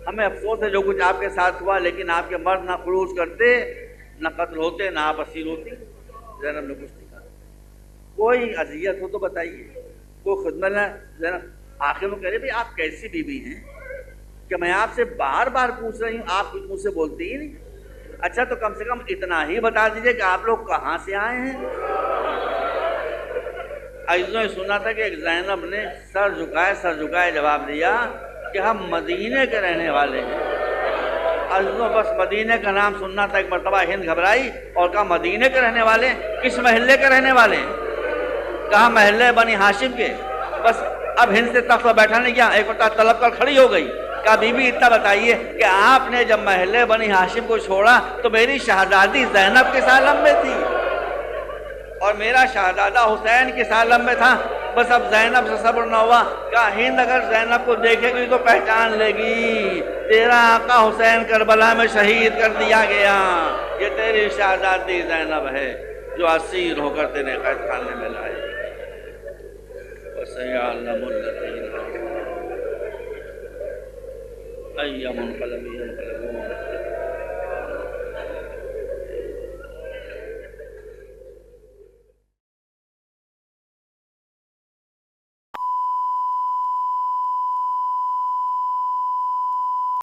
ہمیں افسوس ہے جو کچھ آپ کے ساتھ ہوا، لیکن آپ کے مرد نہ خروج کرتے، نہ قتل ہوتے، نہ آپ اسیر ہوتی. زینب نے کچھ نہیں کہا. کوئی اذیت ہو تو بتائیے، کوئی خدمت نہ. زینب آخر میں کہہ رہے بھائی آپ کیسی بیوی ہیں کہ میں آپ سے بار بار پوچھ رہی ہوں، آپ کچھ مجھ سے بولتی ہی نہیں. اچھا تو کم سے کم اتنا ہی بتا دیجئے کہ آپ لوگ کہاں سے آئے ہیں. عزیزوں نے سنا تھا کہ ایک زینب نے سر جھکائے جواب دیا کہ ہم مدینے کے رہنے والے ہیں. عزیزوں بس مدینے کا نام سننا تھا. ایک مرتبہ ہند گھبرائی اور کہا مدینے کے رہنے والے، کس محلے کے رہنے والے ہیں؟ کہا محلے بنی ہاشم کے. بس اب ہند سے تخت پر بیٹھا نہیں کیا، ایک مرتبہ طلب کر کھڑی ہو گئی. کہا بی بی اتنا بتائیے کہ آپ نے جب محلے بنی ہاشم کو چھوڑا تو میری شہزادی زینب کس عالم میں تھی اور میرا شہزادہ حسین کس عالم میں تھا. بس اب زینب سے صبر نہ ہوا. کہا ہند اگر زینب کو دیکھے گی تو پہچان لے گی، تیرا آقا حسین کربلا میں شہید کر دیا گیا، یہ تیری شہزادی زینب ہے جو اسیر ہو کر تیرے قید خانے میں لائی. وَسَيَعْلَمُ الَّذِينَ أَيَّ مُنْقَلَبٍ يَنْقَلِبُونَ